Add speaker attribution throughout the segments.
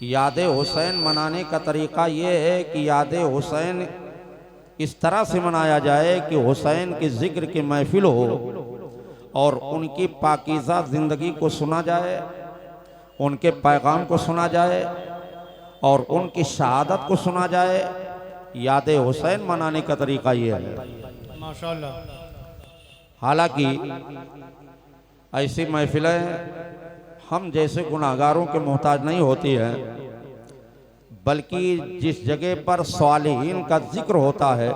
Speaker 1: याद हुसैन मनाने का तरीक़ा ये है कि याद हुसैन इस तरह से मनाया जाए कि हुसैन के ज़िक्र की महफिल हो और उनकी पाकीज़ा ज़िंदगी को सुना जाए, उनके पैगाम को सुना जाए और उनकी शहादत को सुना जाए। याद हुसैन मनाने का तरीक़ा ये है। माशाअल्लाह। हालांकि ऐसी महफिलें हम जैसे गुनाहगारों के मोहताज नहीं होती है, बल्कि जिस जगह पर सालिहीन का जिक्र होता है,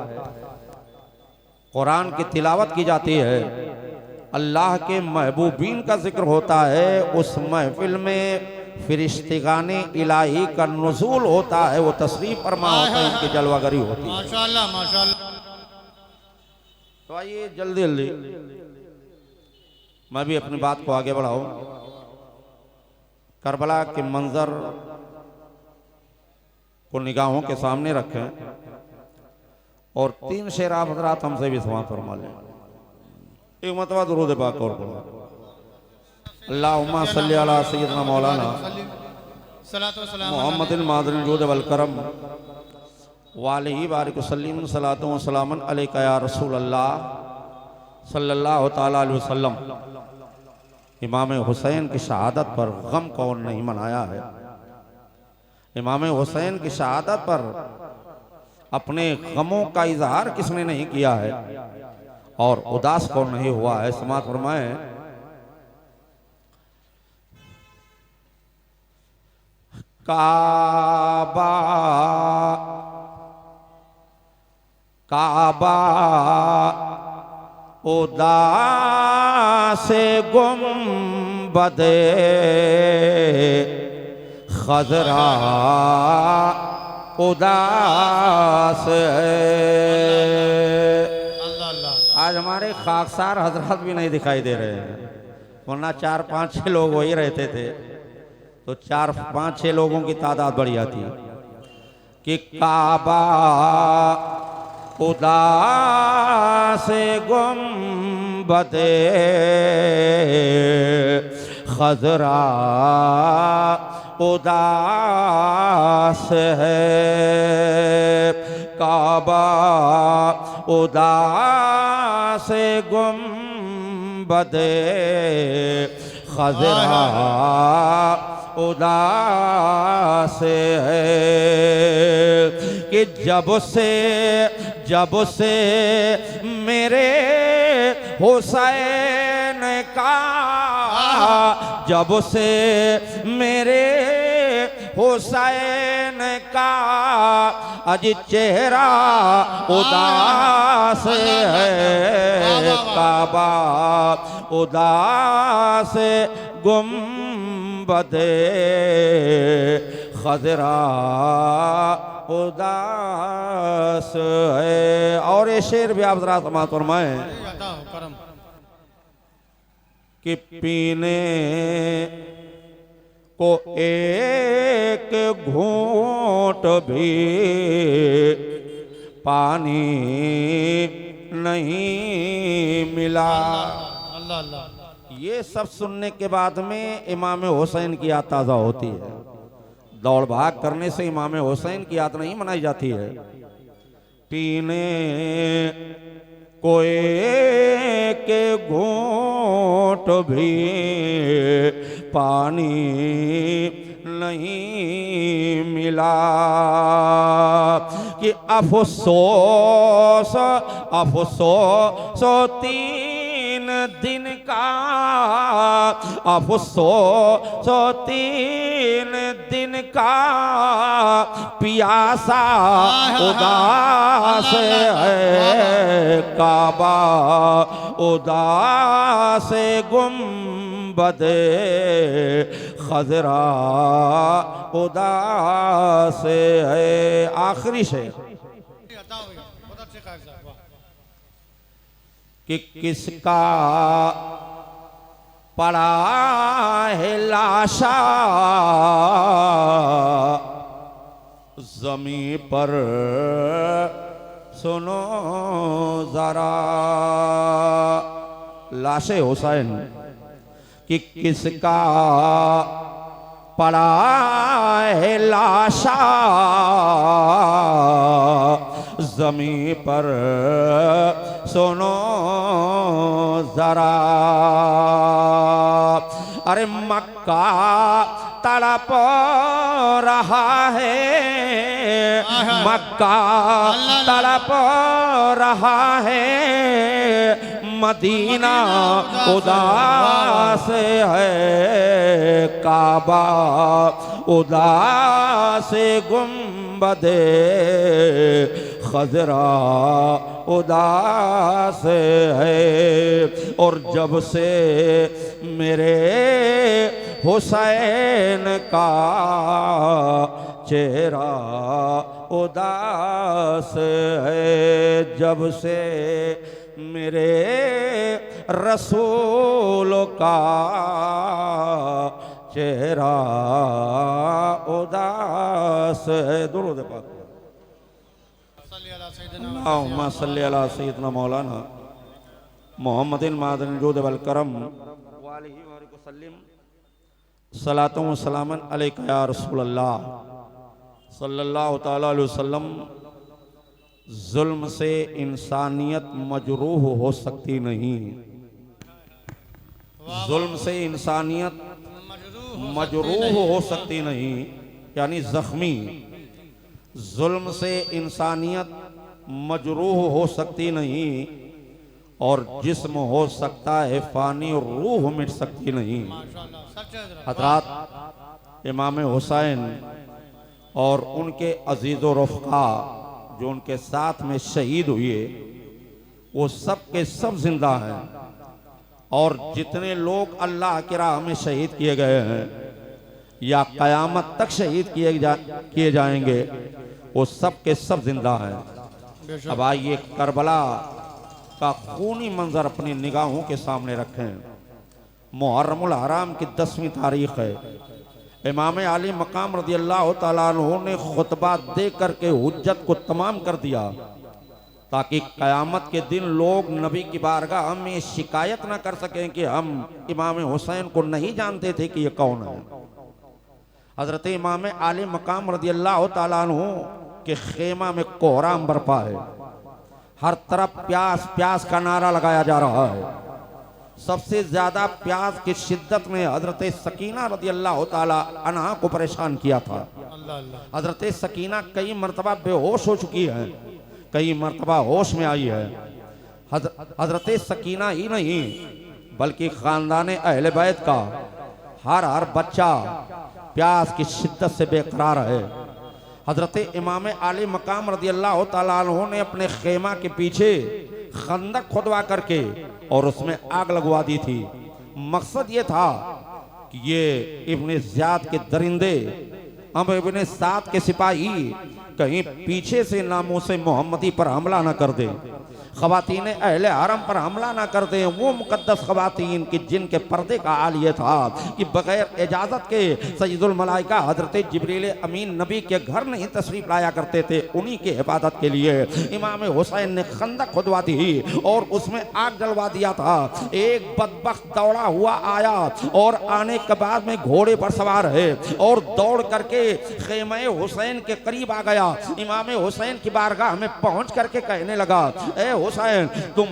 Speaker 1: कुरान की तिलावत की जाती है, अल्लाह के महबूबीन का जिक्र होता है, उस महफिल में फिरिश्तिगाने इलाही का नुज़ूल होता है, वो तशरीफ फरमा होता है, उनकी जलवागरी होती है।
Speaker 2: माशाअल्लाह माशाअल्लाह।
Speaker 1: तो आइए जल्दी जल्दी मैं भी अपनी बात को आगे बढ़ाऊं। करबला के मंजर को निगाहों के सामने रखें और 3 शेर आप हज़रात हमसे भी समाअत फरमा लें। एक मतवा दुरूद पाक और पढ़ो। अल्लाहुम्मा सल्ली अला सय्यिदना मौलाना मुहम्मदिन मादिनिल जूद वल करम व अलैहि बारिक वसल्लिम सलातु व सलामन अलैका या रसूल अल्लाह सल्लल्लाहु तआला अलैहि वसल्लम। इमाम हुसैन की शहादत पर गम कौन नहीं मनाया है? इमाम हुसैन की शहादत पर अपने गमों का इजहार किसने नहीं किया है और उदास कौन नहीं हुआ है? समाअत फरमाएं। काबा काबा उदास गुंबदे खजरा उदास है। आज हमारे खाकसार हजरत भी नहीं दिखाई दे रहे हैं, वरना 4-5-6 लोग वही रहते थे तो 4-5-6 लोगों की तादाद बढ़ जाती कि काबा उदास गुंबदे खजरा उदास है। काबा उदास गुंबदे खजरा उदास है कि जब से मेरे हुसैन का, जब से मेरे हुसैन का अज चेहरा उदास है। काबा उदास गुंबदे खजरा उदास है। और ये शेर भी आप जरा समाअत फरमाएं कि पीने को एक घूंट भी पानी नहीं मिला। ये सब सुनने के बाद में इमाम हुसैन की याद ताज़ा होती है। दौड़ भाग करने से इमाम हुसैन की याद नहीं मनाई जाती है। पीने को एक घूंट भी पानी नहीं मिला कि अफसोस अफसोस 3 दिन का, अफसोस 3 दिन का पियासा उदास है। काबा उदास गुंबदे खजरा उदास है। आखिरी शेर कि किसका पड़ा है लाशा ज़मीं पर, सुनो जरा। लाशे हुसैन कि किसका पड़ा है लाशा ज़मीं पर, सुनो जरा। अरे मक्का तड़प रहा है, मक्का तड़प रहा है, मदीना उदास है, काबा उदास, गुंबदे खजरा उदास है। और जब से मेरे हुसैन का चेहरा उदास है, जब से मेरे रसूल का चेहरा उदास है। दुरूद पाक अल्लाहुम्मा सल्ली अला सय्यिदना मौलाना मुहम्मदिन मादिन जूद वल करम वालिहि वसल्लम सलातु व सलामन अलैका या रसूल अल्लाह सल्लल्लाहु तआला अलैहि वसल्लम। जुल्म से इंसानियत मजरूह हो सकती नहीं, जुल्म से इंसानियत मजरूह हो सकती नहीं, यानी जख्मी। जुल्म से इंसानियत मजरूह हो सकती नहीं, और जिस्म हो सकता है फानी, रूह मिट सकती नहीं। हज़रात इमाम हुसैन और उनके अजीज़ व रफ़क़ा जो उनके साथ में शहीद हुए, वो सब के सब जिंदा हैं। और जितने लोग अल्लाह की राह में शहीद किए गए हैं या क़यामत तक शहीद किए जाएंगे, वो सब के सब जिंदा हैं। अब आइए करबला का खूनी मंजर अपनी निगाहों के सामने रखें। मुहर्रमुल हराम की 10वीं तारीख है। इमाम आली मकाम रज़ी अल्लाह तआला अन्हु ने खुतबा दे करके हुज्जत को तमाम कर दिया, ताकि क़यामत के दिन लोग नबी की बारगाह में शिकायत ना कर सकें कि हम इमाम हुसैन को नहीं जानते थे कि ये कौन है। हज़रत इमाम आली मकाम रज़ी अल्लाह तआला अन्हु के खेमा में कोहराम बरपा है, हर तरफ प्यास प्यास का नारा लगाया जा रहा है। सबसे ज्यादा प्यास की शिद्दत में हजरत सकीना रज़ी अल्लाह तआला अन्हा को परेशान किया था। हजरत सकीना कई मरतबा बेहोश हो चुकी है, कई मरतबा होश में आई है। हजरत सकीना ही नहीं बल्कि खानदान अहले बैत का हर बच्चा प्यास की शिद्दत से बेकरार है। हजरत इमाम आली मकाम रज़ी अल्लाह तआला अन्हु ने अपने खेमा के पीछे खंदक खुदवा करके और उसमें आग लगवा दी थी। मकसद ये था कि ये इब्ने ज़ियाद के दरिंदे, अमर इब्ने साद के सिपाही कहीं पीछे से नामों-ए मोहम्मदी पर हमला न कर दे, ख़वातीन अहले हरम पर हमला ना कर दें। वो मुक़द्दस ख़वातीन की जिनके पर्दे का हाल ये था कि बग़ैर इजाज़त के सय्यदुल मलाइका हज़रत जिब्रील अमीन नबी के घर नहीं तशरीफ़ लाया करते थे। उन्हीं की हिफाजत के लिए इमाम हुसैन ने खंदक खुदवा दी और उसमें आग जलवा दिया था। एक बदबख्त दौड़ा हुआ आया और आने के बाद में घोड़े पर सवार है और दौड़ करके ख़ैमे हुसैन के करीब आ गया। इमाम हुसैन की बारगाह में पहुँच करके कहने लगा, ए हुसैन, तुम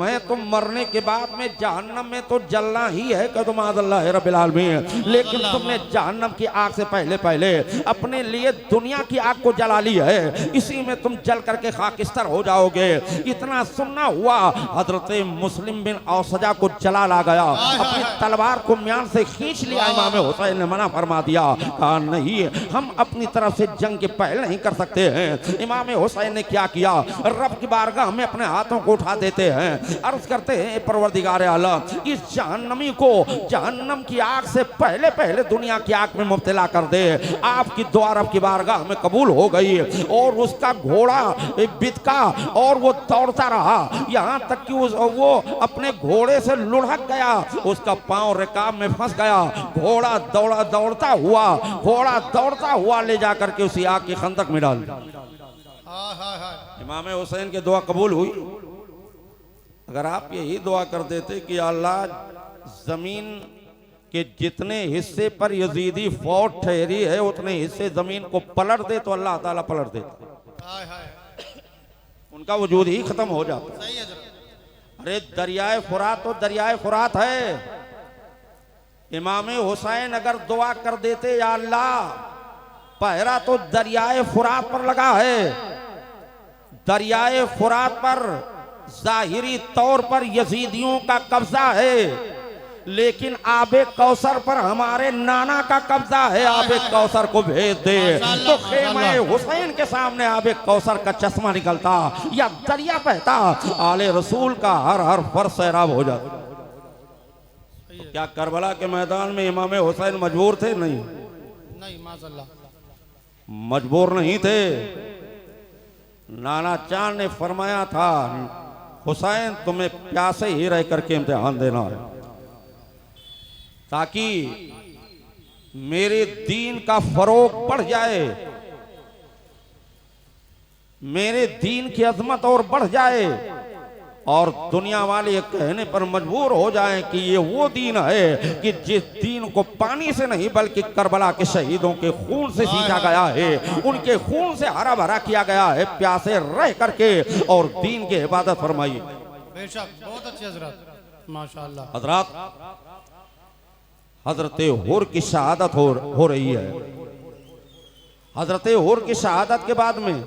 Speaker 1: मरने के बाद में जहन्नम में तो जलना ही है कदम अल्लाह रब्बिल आलमीन, लेकिन तुमने जहन्नम की आग से पहले पहले अपने लिए दुनिया की आग को जला ली है, इसी में तुम जल करके खाकिस्तर हो जाओगे। इतना सुनना हुआ हजरत मुस्लिम बिन औसजा को जला ला गया, अपनी तलवार को म्यान से खींच लिया। इमाम हुसैन ने मना फरमा दिया, कहा नहीं, हम अपनी तरफ से जंग के पहले नहीं कर सकते हैं। इमाम हुसैन ने क्या किया, रब की बारगाह में अपने हाथों को उठा देते हैं, अर्ज करते हैं परवरदिगार आलम, इस जहन्नमी को जहन्नम की आग से पहले पहले दुनिया की आग में मुब्तला कर दे। आपकी दुआ रब की बारगाह में कबूल हो गई और उसका घोड़ा बिदका और वो दौड़ता रहा, यहाँ तक कि वो अपने घोड़े से लुढ़क गया, उसका पांव रिकाब में फंस गया। घोड़ा दौड़ता हुआ ले जाकर के उसी आग की खंदक में डाल दिया। इमाम हुसैन की दुआ कबूल हुई। अगर आप यही दुआ कर देते कि अल्लाह जमीन कि जितने हिस्से पर यजीदी फौज ठहरी है उतने हिस्से जमीन को पलट दे तो अल्लाह ताला पलट देता, उनका वजूद ही खत्म हो जाता। अरे दरियाए फुरात तो दरियाए फुरात है। इमाम हुसैन अगर दुआ कर देते या अल्लाह, पहरा तो दरियाए फुरात पर लगा है, दरियाए फुरात पर जाहिरी तौर पर यजीदियों का कब्जा है, लेकिन आबे कौसर पर हमारे नाना का कब्जा है। आबे कौसर को भेज दे तो खेमे हुसैन के सामने आबे कौसर का चश्मा निकलता या दरिया बहता, आले रसूल का हर हर फर्ज सैराब हो जाता। तो क्या करबला के मैदान में इमाम हुसैन मजबूर थे? नहीं, माशाअल्लाह मजबूर नहीं थे। नाना चांद ने फरमाया था, हुसैन तुम्हें प्यासे ही रह करके इम्तिहान देना है, ताकि मेरे दीन का फरोग बढ़ जाए, मेरे दीन की अजमत और बढ़ जाए, और दुनिया वाले ये कहने पर मजबूर हो जाएं कि ये वो दीन है कि जिस दीन को पानी से नहीं बल्कि करबला के शहीदों के खून से सींचा गया है, उनके खून से हरा भरा किया गया है। प्यासे रह करके और दीन की इबादत फरमाइए।
Speaker 2: बेशक, बहुत अच्छे हजरत, माशाअल्लाह।
Speaker 1: हजरत, हजरत हुर की शहादत हो रही है। हजरत हुर की शहादत के बाद में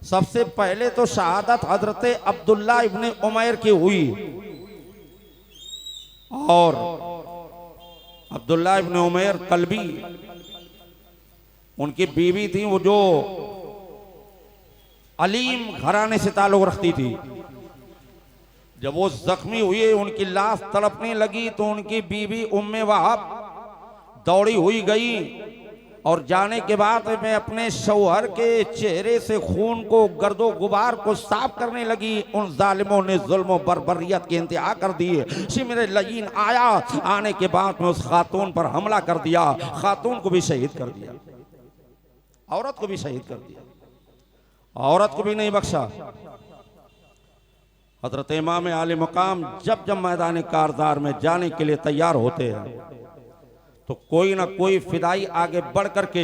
Speaker 1: सबसे पहले तो शहादत हजरत अब्दुल्ला इब्ने उमैर की हुई, और अब्दुल्ला इब्ने उमैर कल्बी उनकी बीवी थी, वो जो अलीम घराने से ताल्लुक रखती थी। जब वो जख्मी हुए, उनकी लाश तड़पने लगी तो उनकी बीवी उम्मे वहाब दौड़ी हुई गई, और जाने के बाद में अपने शौहर के चेहरे से खून को, गर्दो गुबार को साफ करने लगी। उन जालिमों ने जुल्म बर्बरियत की इंतहा कर दी। शिमर लजीन आया, आने के बाद में उस खातून पर हमला कर दिया, खातून को भी शहीद कर दिया, औरत को भी शहीद कर दिया, औरत को भी नहीं बख्शा। हजरत इमाम आले मकाम जब जब मैदान कारदार में जाने के लिए तैयार होते हैं तो कोई ना कोई फिदाई आगे बढ़ करके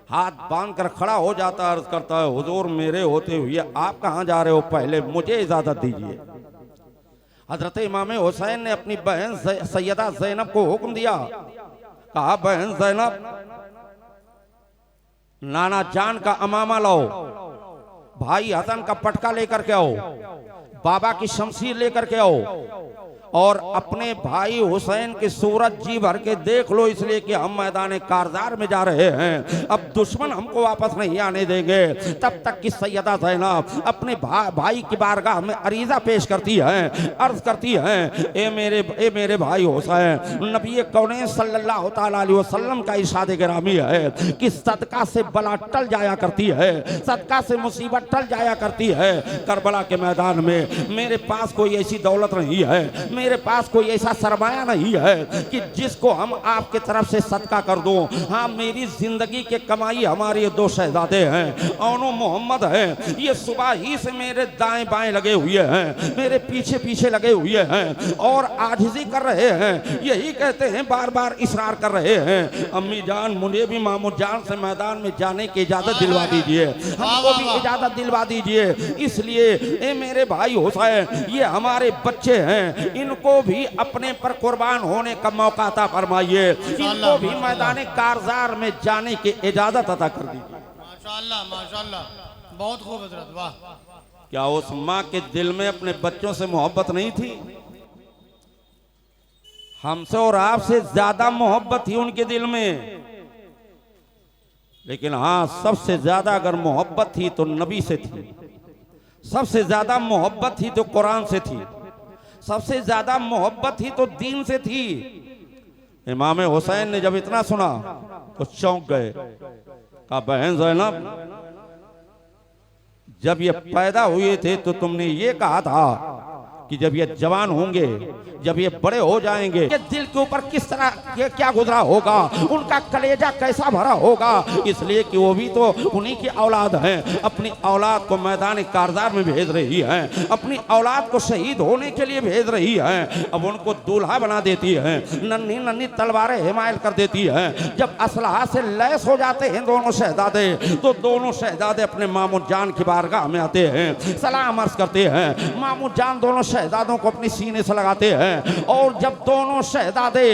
Speaker 1: हाथ बांध कर खड़ा हो जाता, अर्ज करता है, हुजूर मेरे होते हुए आप कहां जा रहे हो, पहले मुझे इजाजत दीजिए। हजरत इमाम हुसैन ने अपनी बहन सैयदा ज़ैनब को हुक्म दिया, कहा बहन ज़ैनब, नाना जान का अमामा लाओ, भाई हसन का पटका लेकर के आओ, बाबा की शमशीर लेकर के आओ, और अपने भाई हुसैन की सूरत जी भर के देख लो, इसलिए कि हम मैदान कारजार में जा रहे हैं, अब दुश्मन हमको वापस नहीं आने देंगे। तब तक कि सैयदा ज़ैनब अपने भाई की बारगाह में अरीजा पेश करती है, अर्ज करती है, ए मेरे भाई हुसैन, नबी कौनैन सल्लल्लाहु ताला अलैहि वसल्लम का इरशाद गिरामी है कि सदका से बला टल जाया करती है, सदका से मुसीबत टल जाया करती है। करबला के मैदान में मेरे पास कोई ऐसी दौलत नहीं है, मेरे पास कोई ऐसा सरमाया नहीं है कि जिसको हम आपके तरफ से सदका कर दूं। हाँ, मेरी जिंदगी के कमाई हमारे ये दो शहजादे हैं, औनो मोहम्मद हैं, ये सुबह ही से मेरे दाएं बाएं लगे हुए हैं, मेरे पीछे पीछे लगे हुए हैं और आजिज़ी कर रहे हैं, यही कहते हैं, बार बार इसरार कर रहे हैं, अम्मी जान मुझे भी मामू जान से मैदान में जाने की इजाजत दिलवा दीजिए, हमको भी इजाजत दिलवा दीजिए। इसलिए ए मेरे भाई हुसैन, ये हमारे बच्चे हैं, इनको भी अपने पर कुर्बान होने का मौका अता फरमाइए, इनको भी मैदान कारजार में जाने की इजाजत अता कर दीजिए।
Speaker 2: माशाअल्लाह, माशाअल्लाह, बहुत खूब हजरत, वाह।
Speaker 1: क्या उस माँ के दिल में अपने बच्चों से मोहब्बत नहीं थी? हमसे और आपसे ज्यादा मोहब्बत थी उनके दिल में, लेकिन हाँ, सबसे ज्यादा अगर मोहब्बत थी तो नबी से थी, सबसे ज्यादा मोहब्बत थी तो कुरान से थी, सबसे ज्यादा मोहब्बत थी तो दीन से थी। इमाम हुसैन ने जब इतना सुना तो चौंक गए, कहा बहन ज़ैनब, जब ये पैदा हुए थे तो तुमने ये कहा था कि जब ये जवान होंगे, जब ये बड़े हो जाएंगे, ये दिल के ऊपर किस तरह क्या गुजरा होगा, उनका कलेजा कैसा भरा होगा। इसलिए कि वो भी तो उन्हीं की औलाद हैं, अपनी औलाद को मैदान कारदार में भेज रही हैं, अपनी औलाद को शहीद होने के लिए भेज रही हैं। अब उनको दूल्हा बना देती है, नन्ही नन्ही तलवारें हिमायल कर देती है। जब असलहा से लैस हो जाते हैं दोनों शहजादे, तो दोनों शहजादे अपने मामू जान की बारगाह में आते हैं, सलाम अर्ज करते हैं। मामू जान दोनों शहजादों को अपनी सीने से लगाते हैं, और जब दोनों शहजादे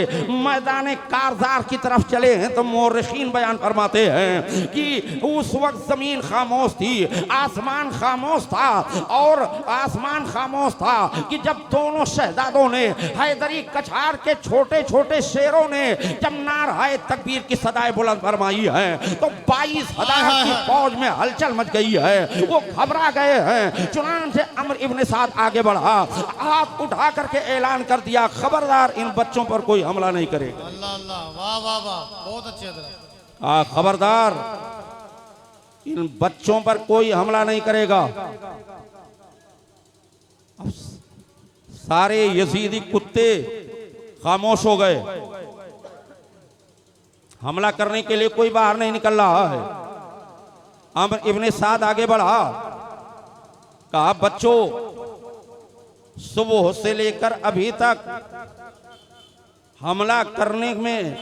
Speaker 1: मैदान कारदार की तरफ चले हैं तो मोर्रिखीन बयान फरमाते हैं कि उस वक्त जमीन खामोश थी, आसमान खामोश था, और आसमान खामोश था कि जब दोनों शहजादों ने, हैदरी कछार के छोटे छोटे शेरों ने जब नाराए तकबीर की सदाएं बुलंद फरमाई है, तो 22,000 की फौज में हलचल मच गई है। वो घबरा गए हैं। चुनांचे अम्र इब्न साद आगे बढ़ा, हाथ उठा करके ऐलान कर दिया, खबरदार इन बच्चों पर कोई हमला नहीं करेगा।
Speaker 2: अल्लाह अल्लाह, वाह वाह वाह, बहुत अच्छे हजरत।
Speaker 1: खबरदार इन बच्चों पर कोई हमला नहीं करेगा। अब सारे यजीदी कुत्ते खामोश हो गए, हमला करने के लिए कोई बाहर नहीं निकल रहा है। अम्र इब्ने साद आगे बढ़ा, कहा बच्चों, सुबह से लेकर अभी तक हमला करने में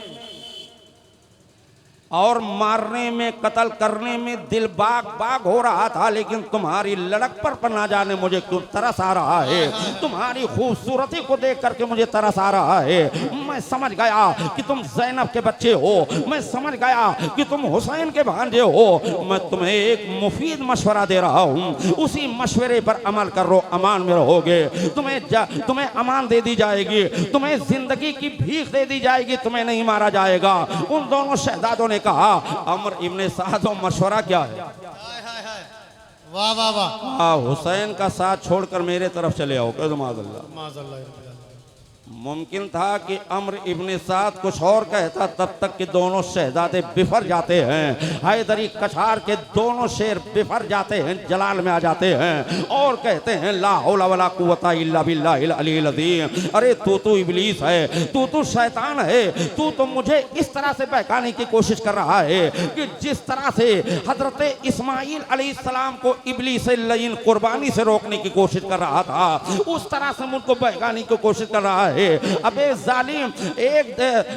Speaker 1: और मारने में, कत्ल करने में दिल बाग बाग हो रहा था, लेकिन तुम्हारी लड़क पर ना जाने मुझे क्यों तरस आ रहा है। तुम्हारी खूबसूरती को देख करके मुझे तरस आ रहा है। मैं समझ गया कि तुम ज़ैनब के बच्चे हो, मैं समझ गया कि तुम हुसैन के भांजे हो। मैं तुम्हें एक मुफीद मशवरा दे रहा हूँ, उसी मशवरे पर अमल करो, अमान में रहोगे। तुम्हें अमान दे दी जाएगी, तुम्हें जिंदगी की भीख दे दी जाएगी, तुम्हें नहीं मारा जाएगा। उन दोनों शहजादों ने कहा, अम्र इब्ने साद, मशवरा क्या है?
Speaker 2: वाह वाह वाह,
Speaker 1: हुसैन का साथ छोड़कर मेरे तरफ चले आओ। माज़अल्लाह,
Speaker 2: माज़अल्लाह।
Speaker 1: मुमकिन था कि अम्र इब्ने साद कुछ और कहता, तब तक कि दोनों शहजादे बिफर जाते हैं। हैदरी कछार के दोनों शेर बिफर जाते हैं, जलाल में आ जाते हैं और कहते हैं, ला हौला वला कुव्वता इल्ला बिल्लाहिल अलील अज़ीम। अरे तू इब्लीस है, तू शैतान है, तू तो मुझे इस तरह से बहकाने की कोशिश कर रहा है कि जिस तरह से हजरत इस्माइल अलैहिस्सलाम को इब्लीस लईन कुर्बानी से रोकने की कोशिश कर रहा था, उस तरह से मुझको बहकाने की कोशिश कर रहा है। अबे जालिम,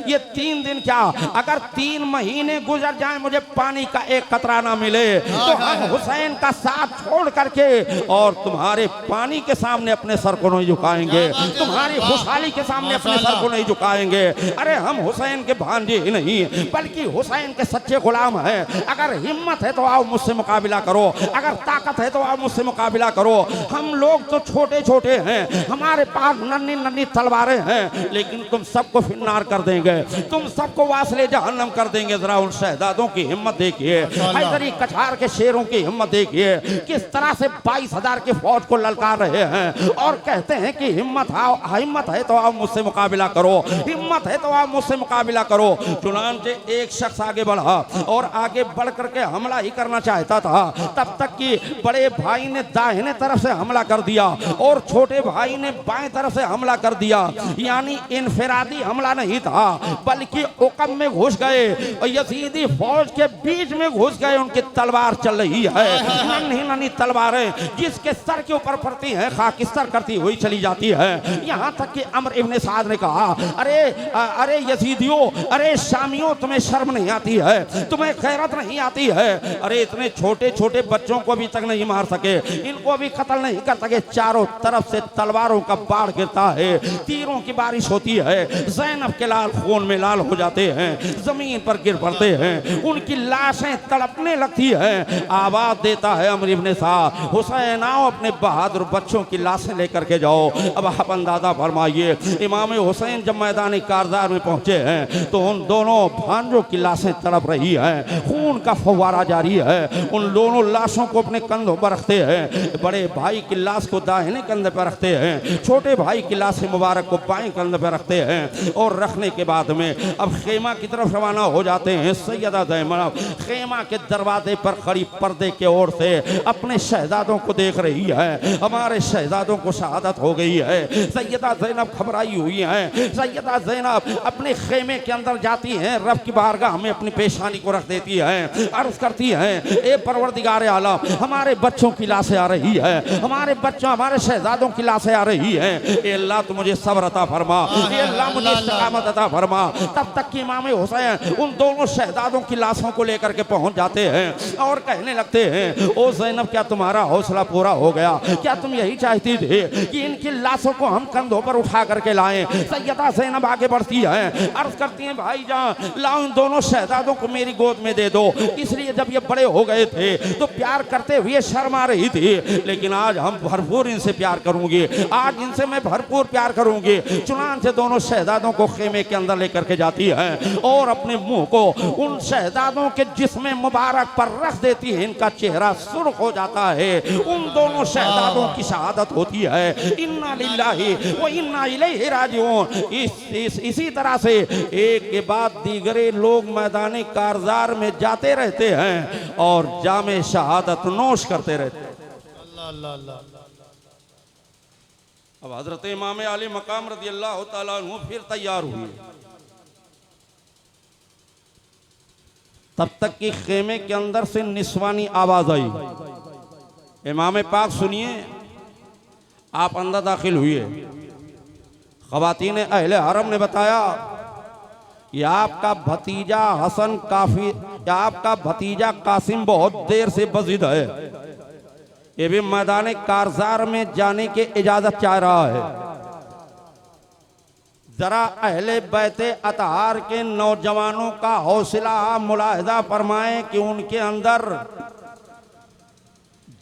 Speaker 1: ये 3 दिन क्या, अगर 3 महीने गुजर जाए मुझे पानी का एक कतरा ना मिले, तो हम हुसैन का साथ छोड़ करके और तुम्हारे पानी के सामने अपने सर को नहीं झुकाएंगे, तुम्हारी खुशहाली के सामने अपने सर को नहीं झुकाएंगे। अरे हम हुसैन के भांजे ही नहीं, बल्कि हुसैन के सच्चे गुलाम हैं। अगर हिम्मत है तो आओ मुझसे मुकाबिला करो, अगर ताकत है तो आओ मुझसे मुकाबिला करो। हम लोग तो छोटे छोटे हैं, हमारे पास नन्ही नन्ही तलवारें हैं, लेकिन तुम सबको फिन्नार कर देंगे, तुम सबको वासले जहन्नम कर देंगे। जरा उन शहजादों की हिम्मत देखिए, हैदरी कछार के शेरों की हिम्मत देखिए, किस तरह से 22,000 की फौज को ललकार रहे हैं और कहते हैं कि हिम्मत है तो आओ मुझसे मुकाबिला करो, हिम्मत है तो आओ मुझसे मुकाबिला करो। चुनांचे एक शख्स आगे बढ़ा और आगे बढ़ करके हमला ही करना चाहता था, तब तक कि बड़े भाई ने दाहिने तरफ से हमला कर दिया और छोटे भाई ने बाएं तरफ से हमला कर दिया। यानी इनफिरादी हमला नहीं था, बल्कि उकम में घुस गए और यजीदी फौज के बीच में घुस गए। उनकी तलवार चल रही है, नन्ही नन्ही तलवारें जिसके सर के ऊपर पड़ती हैं, खाकिस्तर करती हुई चली जाती है। यहाँ तक कि अम्र इब्ने साद ने कहा, अरे यजीदियों, अरे शामियों, तुम्हें शर्म नहीं आती है, तुम्हें खैरत नहीं आती है? अरे इतने छोटे छोटे बच्चों को अभी तक नहीं मार सके, इनको अभी कत्ल नहीं कर सके। चारों तरफ से तलवारों का बाढ़ गिरता है, तीरों की बारिश होती है, ज़ैनब के लाल खून में लाल हो जाते हैं, जमीन पर गिर पड़ते हैं, उनकी लाशें तड़पने लगती हैं। आवाज देता है अम्र इब्ने साद, हुसैन आओ, अपने बहादुर बच्चों की लाशें लेकर के जाओ। अब आप अंदाजा फरमाइए, इमाम हुसैन जब मैदान कारदार में पहुंचे हैं तो उन दोनों भांजों की लाशें तड़प रही हैं, खून का फव्वारा जारी है। उन दोनों लाशों को अपने कंधों पर रखते हैं, बड़े भाई की लाश को दाहिने कंधे पर रखते हैं, छोटे भाई की लाश मुबारक को को बाएं कंधे पर रखते हैं और रखने के बाद में अब खेमा की तरफ रवाना हो जाते हैं। सैयदा ज़ैनब खेमा के दरवाजे पर खड़ी पर्दे के ओर से अपने शहजादों को देख रही है। हमारे शहजादों को शहादत हो गई है। सैयदा ज़ैनब घबराई हुई है। सैयदा ज़ैनब अपने खेमे के अंदर जाती हैं, रब की बारगाह में अपनी पेशानी को रख देती है, अर्ज करती है ए परवरदिगार आलम हमारे बच्चों की लाशें आ रही है, हमारे बच्चों हमारे शहजादों की लाशें आ रही है। ए अल्लाह तू मुझे सब्र अता फरमा, ए अल्लाह मुझे इस्तिकामत अता फरमा। तब तक कि इमाम हुसैन उन दोनों शहजादों की लाशों को लेकर के पहुंच जाते हैं और कहने लगते हैं ओ ज़ैनब क्या तुम्हारा हौसला पूरा हो गया? क्या तुम यही चाहती थी कि इनकी लाशों को हम कंधों पर उठा करके लाएं? सैयदा ज़ैनब आगे बढ़ती है, अर्ज करती हैं भाईजान लाओ इन दोनों शहजादों को मेरी गोद में दे दो। इसलिए जब ये बड़े हो गए थे तो प्यार करते हुए शर्मा रही थी, लेकिन आज हम भरपूर इनसे प्यार करूंगी, आज इनसे मैं भरपूर प्यार करूंगी। चुनांचे दोनों शहजादों को खेमे के अंदर लेकर के जाती है और अपने मुंह को उन शहजादों के जिस्म मुबारक पर रख देती है। इनका चेहरा सुर्ख हो जाता है। उन दोनों शहजादों की शहादत होती है। इन्ना लिल्लाहि व इन्ना इलैहि राजिऊन। इसी तरह से एक के बाद दीगरे लोग मैदान कारजार में जाते रहते हैं और जामे शहादत नोश करते रहते हैं।
Speaker 2: अल्लाह अल्लाह अल्लाह।
Speaker 1: अब हजरत इमाम अली मकाम रज़ी अल्लाह तआला अन्हु फिर तैयार हुए। तब तक कि खेमे के अंदर से निस्वानी आवाज आई, इमाम पाक सुनिए। आप अंदर दाखिल हुए। ख़वातीन अहले हरम ने बताया कि आपका भतीजा हसन काफी, आपका भतीजा कासिम बहुत देर से बजिद है, ये भी मैदान कारजार में जाने की इजाजत चाह रहा है। जरा अहले बैते अतहार के नौजवानों का हौसला मुलाहिजा फरमाएं कि उनके अंदर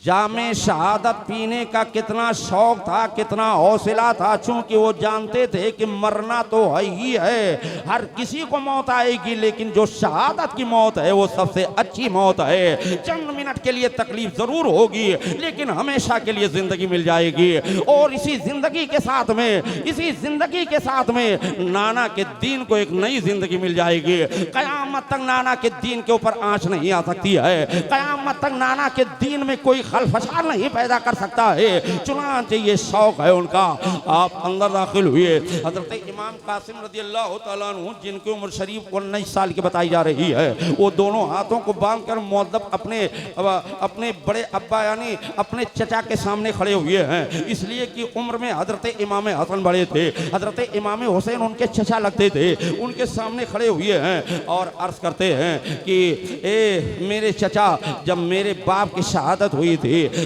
Speaker 1: जामे शहादत पीने का कितना शौक था, कितना हौसला था। चूंकि वो जानते थे कि मरना तो है ही है, हर किसी को मौत आएगी, लेकिन जो शहादत की मौत है वो सबसे अच्छी मौत है। चंद मिनट के लिए तकलीफ जरूर होगी, लेकिन हमेशा के लिए जिंदगी मिल जाएगी। और इसी जिंदगी के साथ में, इसी जिंदगी के साथ में नाना के दीन को एक नई जिंदगी मिल जाएगी। कयामत तक नाना के दीन के ऊपर आंच नहीं आ सकती है, कयामत तक नाना के दीन में कोई खलफसार नहीं पैदा कर सकता है। चुनांचे ये शौक है उनका। आप अंदर दाखिल हुए। हजरत इमाम कासिम रज़ी अल्लाह तआला अन्हु जिनकी उम्र शरीफ 19 साल की बताई जा रही है, वो दोनों हाथों को बांध कर मुअद्दब अपने बड़े अब्बा यानी अपने चचा के सामने खड़े हुए हैं। इसलिए कि उम्र में हजरत इमाम हसन बड़े थे, हजरत इमाम हुसैन उनके चचा लगते थे। उनके सामने खड़े हुए हैं और अर्ज करते हैं कि ए मेरे चचा, जब मेरे बाप की शहादत हुई थी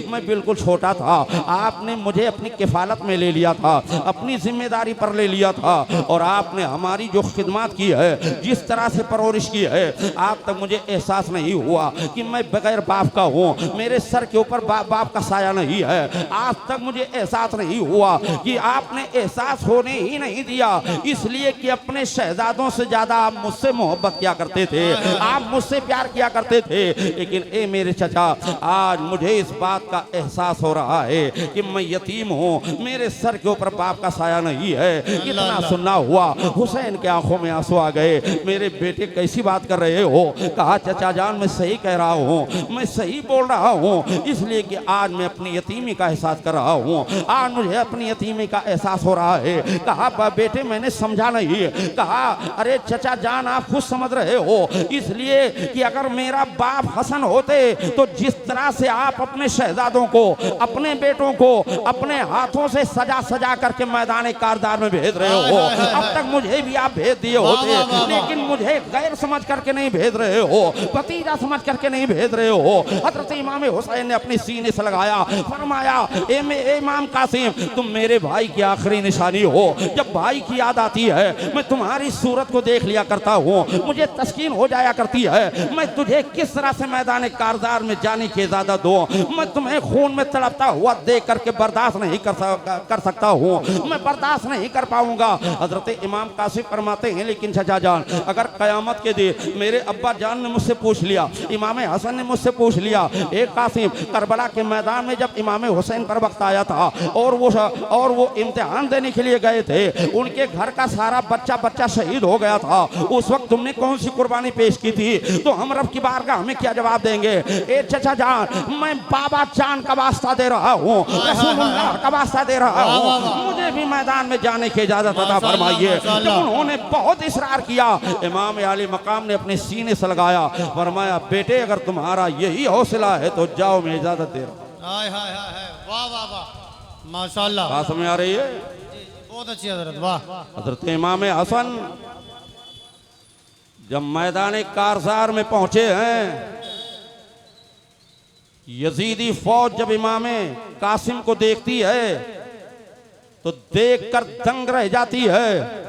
Speaker 1: मैं बिल्कुल छोटा था, आपने मुझे अपनी किफालत में ले लिया था, अपनी जिम्मेदारी पर ले लिया था, और आपने हमारी जो खिदमत की है, जिस तरह से परवरिश की है, आज तक मुझे एहसास नहीं हुआ कि मैं बगैर बाप का हूँ। मेरे सर के ऊपर बाप का साया नहीं है। आज तक मुझे एहसास नहीं हुआ कि आपने एहसास होने ही नहीं दिया, इसलिए कि अपने शहजादों से ज्यादा आप मुझसे मोहब्बत किया करते थे, आप मुझसे प्यार किया करते थे। लेकिन ए मेरे चचा, आज मुझे इस बात का एहसास हो रहा है कि मैं यतीम हूँ, मेरे सर के ऊपर बाप का साया नहीं है। कितना सुनना हुआ। हुसैन के आंखों में आंसू आ गए। मेरे बेटे कैसी बात कर रहे हो? कहा चचा जान मैं सही कह रहा हूँ, मैं सही बोल रहा हूँ, इसलिए कि आज मैं अपनी यतीमी का एहसास कर रहा हूँ, आज मुझे अपनी यतीमी का एहसास हो रहा है। कहा बेटे मैंने समझा नहीं। कहा अरे चचा जान आप खुद समझ रहे हो, इसलिए कि अगर मेरा बाप हसन होते तो जिस तरह से आप अपने शहजादों को, अपने बेटों को अपने हाथों से सजा सजा करके मैदान कारदार में भेज रहे हो, अब तक मुझे भी आप भेज दिए होते, लेकिन मुझे गैर समझ करके नहीं भेज रहे हो, भतीजा समझ करके नहीं भेज रहे हो। हजरत इमाम हुसैन ने अपने सीने से लगाया, फरमाया ए इमाम कासिम, तुम मेरे भाई की आखिरी निशानी हो। जब भाई की याद आती है मैं तुम्हारी सूरत को देख लिया करता हूँ, मुझे तस्कीन हो जाया करती है। मैं तुझे किस तरह से मैदान कारदार में जाने की इजाजत दूं? मैं तुम्हें खून में तड़पता हुआ देख करके बर्दाश्त नहीं कर सकता हूँ, मैं बर्दाश्त नहीं कर पाऊंगा। हजरत इमाम कासिम फरमाते हैं लेकिन चचा जान, अगर कयामत के दिन मेरे अब्बा जान ने मुझसे पूछ लिया, इमाम हसन ने मुझसे पूछ लिया, एक कासिम करबला के मैदान में जब इमाम हुसैन पर वक्त आया था और वो इम्तिहान देने के लिए गए थे, उनके घर का सारा बच्चा शहीद हो गया था, उस वक्त तुमने कौन सी कुर्बानी पेश की थी? तो हम रब की बारगाह में क्या जवाब देंगे? ए चचा जान, मैं बाबा जान का वास्ता दे रहा हूँ, रसूलुल्लाह का वास्ता दे रहा हूँ, मुझे भी मैदान में जाने की इजाजत अता फरमाइए। जब उन्होंने बहुत इसरार किया, इमाम आली मकाम ने अपने सीने से लगाया, फरमाया बेटे अगर तुम्हारा यही हौसला है तो जाओ, मैं इजाजत दे रहा हूँ।
Speaker 2: हाय हाय हाय, वाह वाह वाह, माशाल्लाह।
Speaker 1: बात समझ आ रही है?
Speaker 2: बहुत अच्छी हजरत, वाह।
Speaker 1: हजरत इमाम हसन जब मैदान कारजार में पहुंचे हैं, यजीदी फौज जब इमाम कासिम को देखती है तो देखकर दंग रह जाती है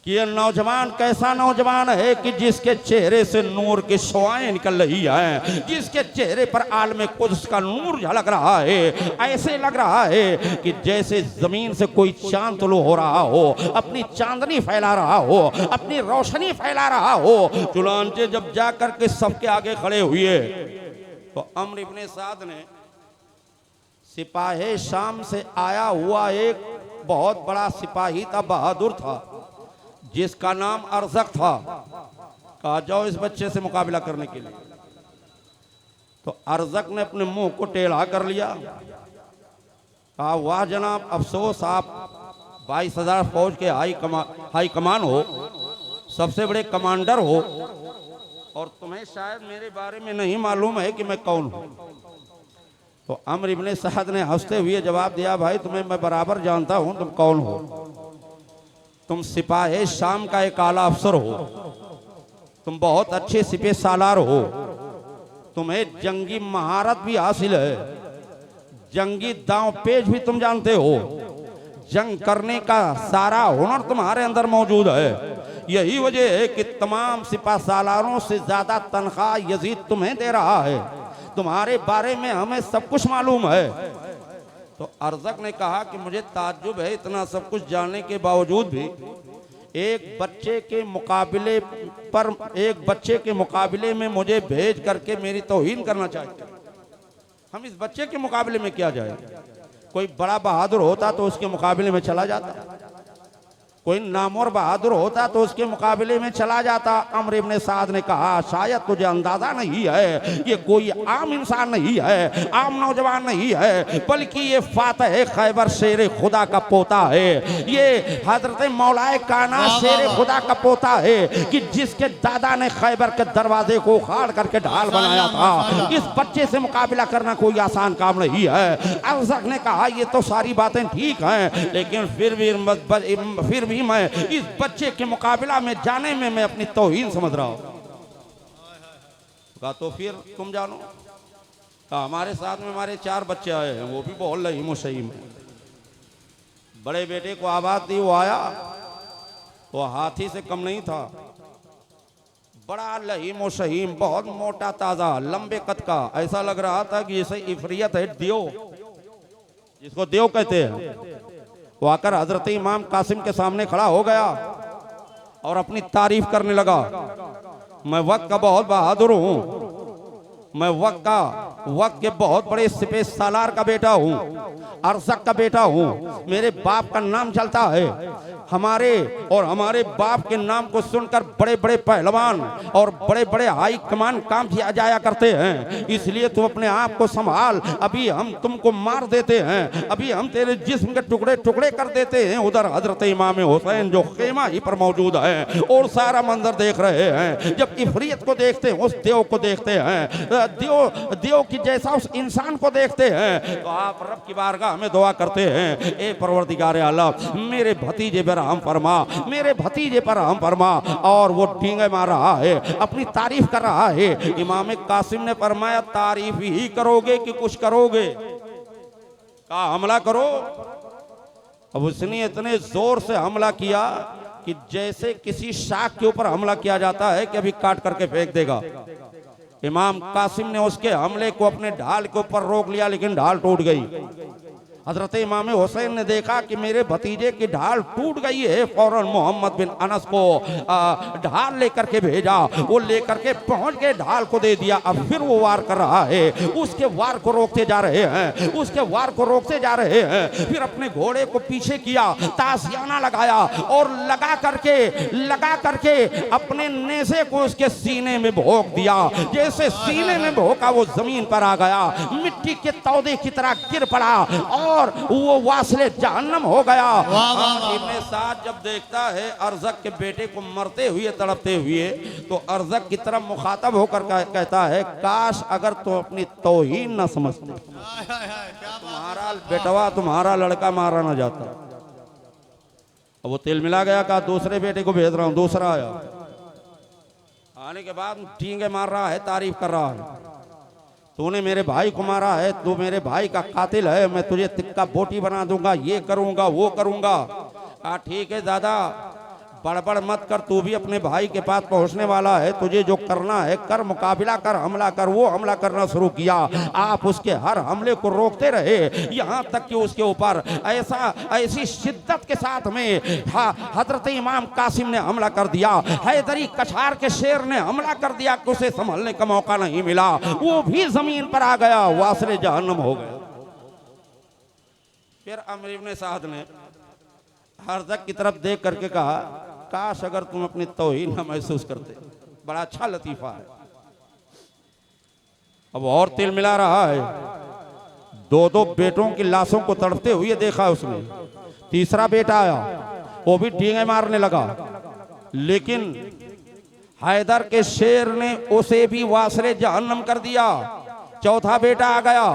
Speaker 1: कि यह नौजवान कैसा नौजवान है कि जिसके चेहरे से नूर की शुआएं निकल रही हैं, जिसके चेहरे पर आलम कुद्स का नूर झलक रहा है। ऐसे लग रहा है कि जैसे जमीन से कोई चांद तुलू हो रहा हो, अपनी चांदनी फैला रहा हो, अपनी रोशनी फैला रहा हो। चुनांचे जब जाकर के सबके आगे खड़े हुए तो अम्र इब्ने साद ने, सिपाही शाम से आया हुआ एक बहुत बड़ा सिपाही था, बहादुर था, जिसका नाम अरजक था, कहा जाओ इस बच्चे से मुकाबला करने के लिए। तो अरजक ने अपने मुंह को टेढ़ा कर लिया, कहा वाह जनाब, अफसोस आप 22,000 फौज के हाई कमान हो, सबसे बड़े कमांडर हो, और तुम्हें शायद मेरे बारे में नहीं मालूम है कि मैं कौन हूं। तो अम्र इब्ने साद ने हंसते हुए जवाब दिया, भाई तुम्हें मैं बराबर जानता हूं, तुम कौन हो। तुम सिपाही शाम का एक आला अफसर हो, तुम बहुत अच्छे सिपह सालार हो, तुम्हें जंगी महारत भी हासिल है, जंगी दांव पेच भी तुम जानते हो, जंग करने का सारा हुनर तुम्हारे अंदर मौजूद है। यही वजह है कि तमाम सिपह सालारों से ज्यादा तनख्वाह यजीद तुम्हें दे रहा है, तुम्हारे बारे में हमें सब कुछ मालूम है। तो अरजक ने कहा कि मुझे ताज्जुब है, इतना सब कुछ जानने के बावजूद भी एक बच्चे के मुकाबले में मुझे भेज करके मेरी तौहीन करना चाहते। हम इस बच्चे के मुकाबले में क्या जाए? कोई बड़ा बहादुर होता तो उसके मुकाबले में चला जाता, कोई नामवर बहादुर होता तो उसके मुकाबले में चला जाता। अम्र इब्ने साद ने कहा शायद तुझे अंदाजा नहीं है, ये कोई आम इंसान नहीं है, आम नौजवान नहीं है, बल्कि ये फातह खैबर शेर खुदा का पोता है, ये हजरत मौलाए काना शेर खुदा का पोता है कि जिसके दादा ने खैबर के दरवाजे को उखाड़ करके ढाल बनाया था। इस बच्चे से मुकाबला करना कोई आसान काम नहीं है। अरजक ने कहा ये तो सारी बातें ठीक हैं, लेकिन फिर भी मैं इस बच्चे के मुकाबला में जाने में मैं अपनी तौहीन समझ रहा हूं। कहा तो फिर तुम जानो। कहा हमारे साथ में हमारे 4 बच्चे आए हैं, वो भी बहुत लहीम शहीम है। बड़े बेटे को आवाज दी, वो आया, वो हाथी से कम नहीं था, बड़ा लहीम शहीम, बहुत मोटा ताजा, लंबे कद का, ऐसा लग रहा था कि जैसे इफरियत है, देव, जिसको देव कहते हैं। वो आकर हजरत इमाम कासिम के सामने खड़ा हो गया और अपनी तारीफ करने लगा, मैं वक्त का बहुत बहादुर हूं, मैं वक्त के बहुत बड़े सिपह सालार का बेटा हूं, अरजक का बेटा हूं, मेरे बाप का नाम चलता है। हमारे बाप के नाम को सुनकर बड़े बड़े पहलवान और बड़े बड़े हाई कमान काम किया जाया करते हैं, इसलिए तुम अपने आप को संभाल, अभी हम तुमको मार देते हैं, अभी हम तेरे जिस्म के टुकड़े टुकड़े कर देते हैं। उधर हजरत इमाम हुसैन जो खेमा ही पर मौजूद है और सारा मंजर देख रहे हैं। जब इफरियत को देखते हैं, उस देव को देखते हैं, देव की जैसा उस इंसान को देखते हैं, तो आप रब की बारगाह में दुआ करते हैं, ए परवरदिगार आलम मेरे भतीजे पर रहम फरमा, मेरे भतीजे पर रहम फरमा। और वो डींगे मार रहा है, अपनी तारीफ कर रहा है। इमाम कासिम ने फरमाया तारीफ ही करोगे कि कुछ करोगे? कहा हमला करो। अब उसने इतने जोर से हमला किया कि जैसे किसी शाख के ऊपर हमला किया जाता है कि अभी काट करके फेंक देगा। इमाम कासिम ने उसके हमले को अपने ढाल के ऊपर रोक लिया, लेकिन ढाल टूट गई। हजरत इमाम हुसैन ने देखा कि मेरे भतीजे की ढाल टूट गई है, फौरन मोहम्मद बिन अनस को ढाल लेकर के भेजा। वो लेकर के पहुंच गए, ढाल को दे दिया। अब फिर वो वार कर रहा है, उसके वार को रोकते जा रहे हैं, उसके वार को रोकते जा रहे हैं। फिर अपने घोड़े को पीछे किया, ताशियाना लगाया और लगा करके अपने नेज़े को उसके सीने में भोंक दिया। जैसे सीने में भोंका वो जमीन पर आ गया, मिट्टी के तौदे की तरह गिर पड़ा और वो वासले जहन्नम हो गया। इब्ने साद जब देखता है अरज़क के बेटे को मरते हुए तड़पते हुए, तो अरज़क की तरफ मुखातब होकर कहता है, काश अगर तुम अपनी तौहीन न समझते, तुम्हारा बेटवा तुम्हारा लड़का मारा न जाता। अब वो तिल मिला गया, कहा दूसरे बेटे को भेज रहा हूं। दूसरा आया, आने के बाद ठींगे मार रहा है, तारीफ कर रहा है, तूने मेरे भाई को मारा है, तू मेरे भाई का कातिल है, मैं तुझे तिक्का बोटी बना दूंगा, ये करूंगा वो करूंगा। कहा ठीक है दादा, बड़बड़ मत कर, तू भी अपने भाई के पास पहुंचने वाला है, तुझे जो करना है कर, मुकाबला कर, हमला कर। वो हमला करना शुरू किया। आप उसके हर हमले को रोकते रहे, यहाँ तक कि उसके ऊपर ऐसी शिद्दत के साथ में हजरत इमाम कासिम ने हमला कर दिया। हैदरी कछार के शेर ने हमला कर दिया कि उसे संभलने का मौका नहीं मिला, वो भी जमीन पर आ गया, वासले जहन्नम हो गया। फिर अमर इब्ने साद ने अरज़क की तरफ देख करके कहा, काश अगर तुम अपनी तौहीन न महसूस करते, बड़ा अच्छा लतीफा है। अब और तिल मिला रहा है, दो बेटों की लाशों को तड़पते हुए देखा उसने। तीसरा बेटा आया, वो भी डींगे मारने लगा, लेकिन हैदर के शेर ने उसे भी वासले जहन्नम कर दिया। चौथा बेटा आ गया,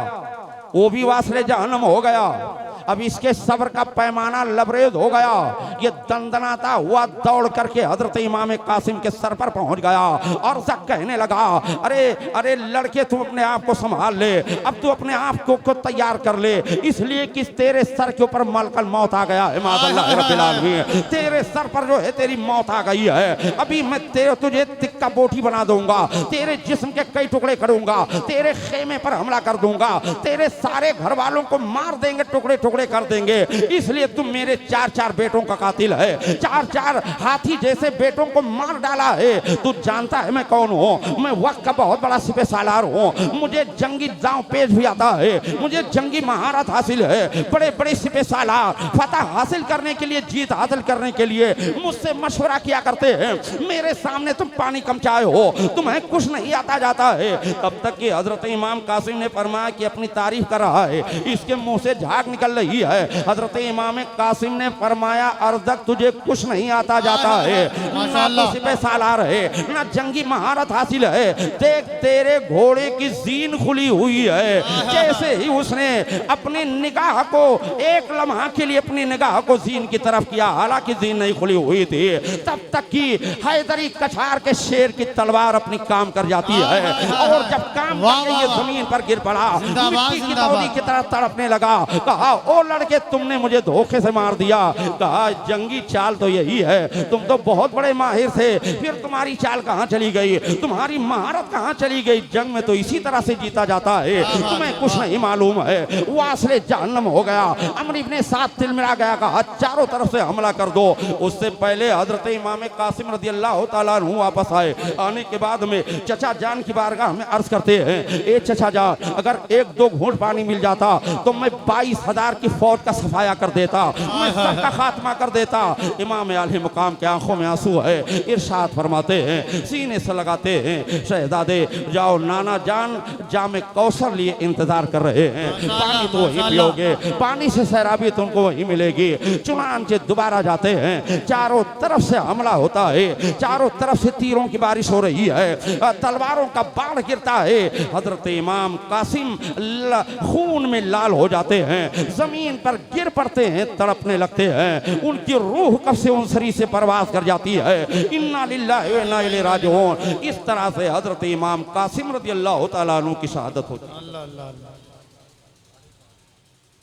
Speaker 1: वो भी वासले जहन्नम हो गया। अब इसके सब्र का पैमाना लबरेज हो गया। ये दंदनाता हुआ दौड़ करके हजरत इमाम कासिम के सर पर पहुंच गया और कहने लगा, अरे अरे लड़के, तू अपने आप को संभाल ले, अब तू अपने आप को तैयार कर ले, इसलिए कि तेरे सर के ऊपर मलकल मौत आ गया है। मादअल्लाह रब्बिल आलमीन, तेरे सर पर जो है तेरी मौत आ गई है। अभी मैं तुझे तिक्का बोटी बना दूंगा, तेरे जिस्म के कई टुकड़े करूंगा, तेरे खेमे पर हमला कर दूंगा, तेरे सारे घर वालों को मार देंगे, टुकड़े टुकड़े कर देंगे। इसलिए तुम मेरे 4 बेटों का कातिल है, 4 हाथी जैसे बेटों को मार डाला है। तू जानता है मैं कौन हूँ? मैं वक्त का बहुत बड़ा सिपह सालार हूँ, मुझे जंगी दांव पेच भी आता है, मुझे जंगी महारत हासिल है। बड़े बड़े सिपह सालार फतह हासिल करने के लिए, जीत हासिल करने के लिए मुझसे मशवरा किया करते हैं। मेरे सामने तुम पानी कम चाहे हो, तुम्हें कुछ नहीं आता जाता है। तब तक कि हजरत इमाम कासिम ने फरमाया कि अपनी तारीफ कर रहा है, इसके मुंह से झाग निकल रही है। हजरत इमाम कासिम ने फरमाया, अरज़क तुझे कुछ नहीं आता जाता है, ना सिपह सालार है, ना जंगी महारत हासिल है। देख तेरे घोड़े की जीन खुली हुई है। जैसे ही उसने अपनी निगाह को एक लम्हा के लिए अपनी निगाह को जीन की तरफ किया, हालांकि जीन नहीं खुली हुई थी, तब तक कि हैदरी कछार के शेर की तलवार अपनी काम कर जाती है। और जब काम करके ये जमीन पर गिर पड़ा, मिट्टी की तौदी की तरह तड़पने लगा। कहा, ओ लड़के, तुमने मुझे धोखे से मार दिया। कहा, जंगी चाल तो यही है, तुम तो बहुत बड़े माहिर थे, फिर तुम्हारी चाल कहाँ चली गई, तुम्हारी महारत कहाँ चली गई? जंग में तो इसी तरह से जीता जाता है, तुम्हें कुछ नहीं मालूम है। वासले जहन्नम हो गया। अमर इब्ने साद तिलमिला गया, कहा चारों तरफ से हमला कर दो। उससे पहले हजरत इमाम कासिम रज़ियल्लाहु ताला अन्हु वापस आए। आने के बाद में चचा जान की बारगाह में अर्ज करते हैं, ए चचा जान, अगर 1-2 घूंट पानी मिल जाता तो मैं 22,000 की फौज का सफाया कर देता, मैं सबका खात्मा कर देता। इमाम आले मुकाम के आंखों में आंसू है, इरशाद फरमाते हैं, सीने से लगाते हैं, शहजादे जाओ, नाना जान जामे कौसर लिए इंतजार कर रहे हैं, पानी तो वही पियोगे, पानी से सैराबी तुमको वही मिलेगी। चुनांचे दोबारा जाते हैं, चारों तरफ से हमला होता है, चारों तरफ से तीरों की बारिश हो रही है, तलवारों का बाढ़ गिरता है। हजरत इमाम कासिम खून में लाल हो जाते हैं, जमीन पर गिर पड़ते हैं, तड़पने लगते हैं। उनकी रूह कब से उन शरीर से परवास कर जाती है। इन्ना लिल्लाहि व इन्ना इलैहि राजिऊन। इस तरह से हजरत इमाम कासिम रज़ियल्लाहु ताला अन्हु की शहादत होती है।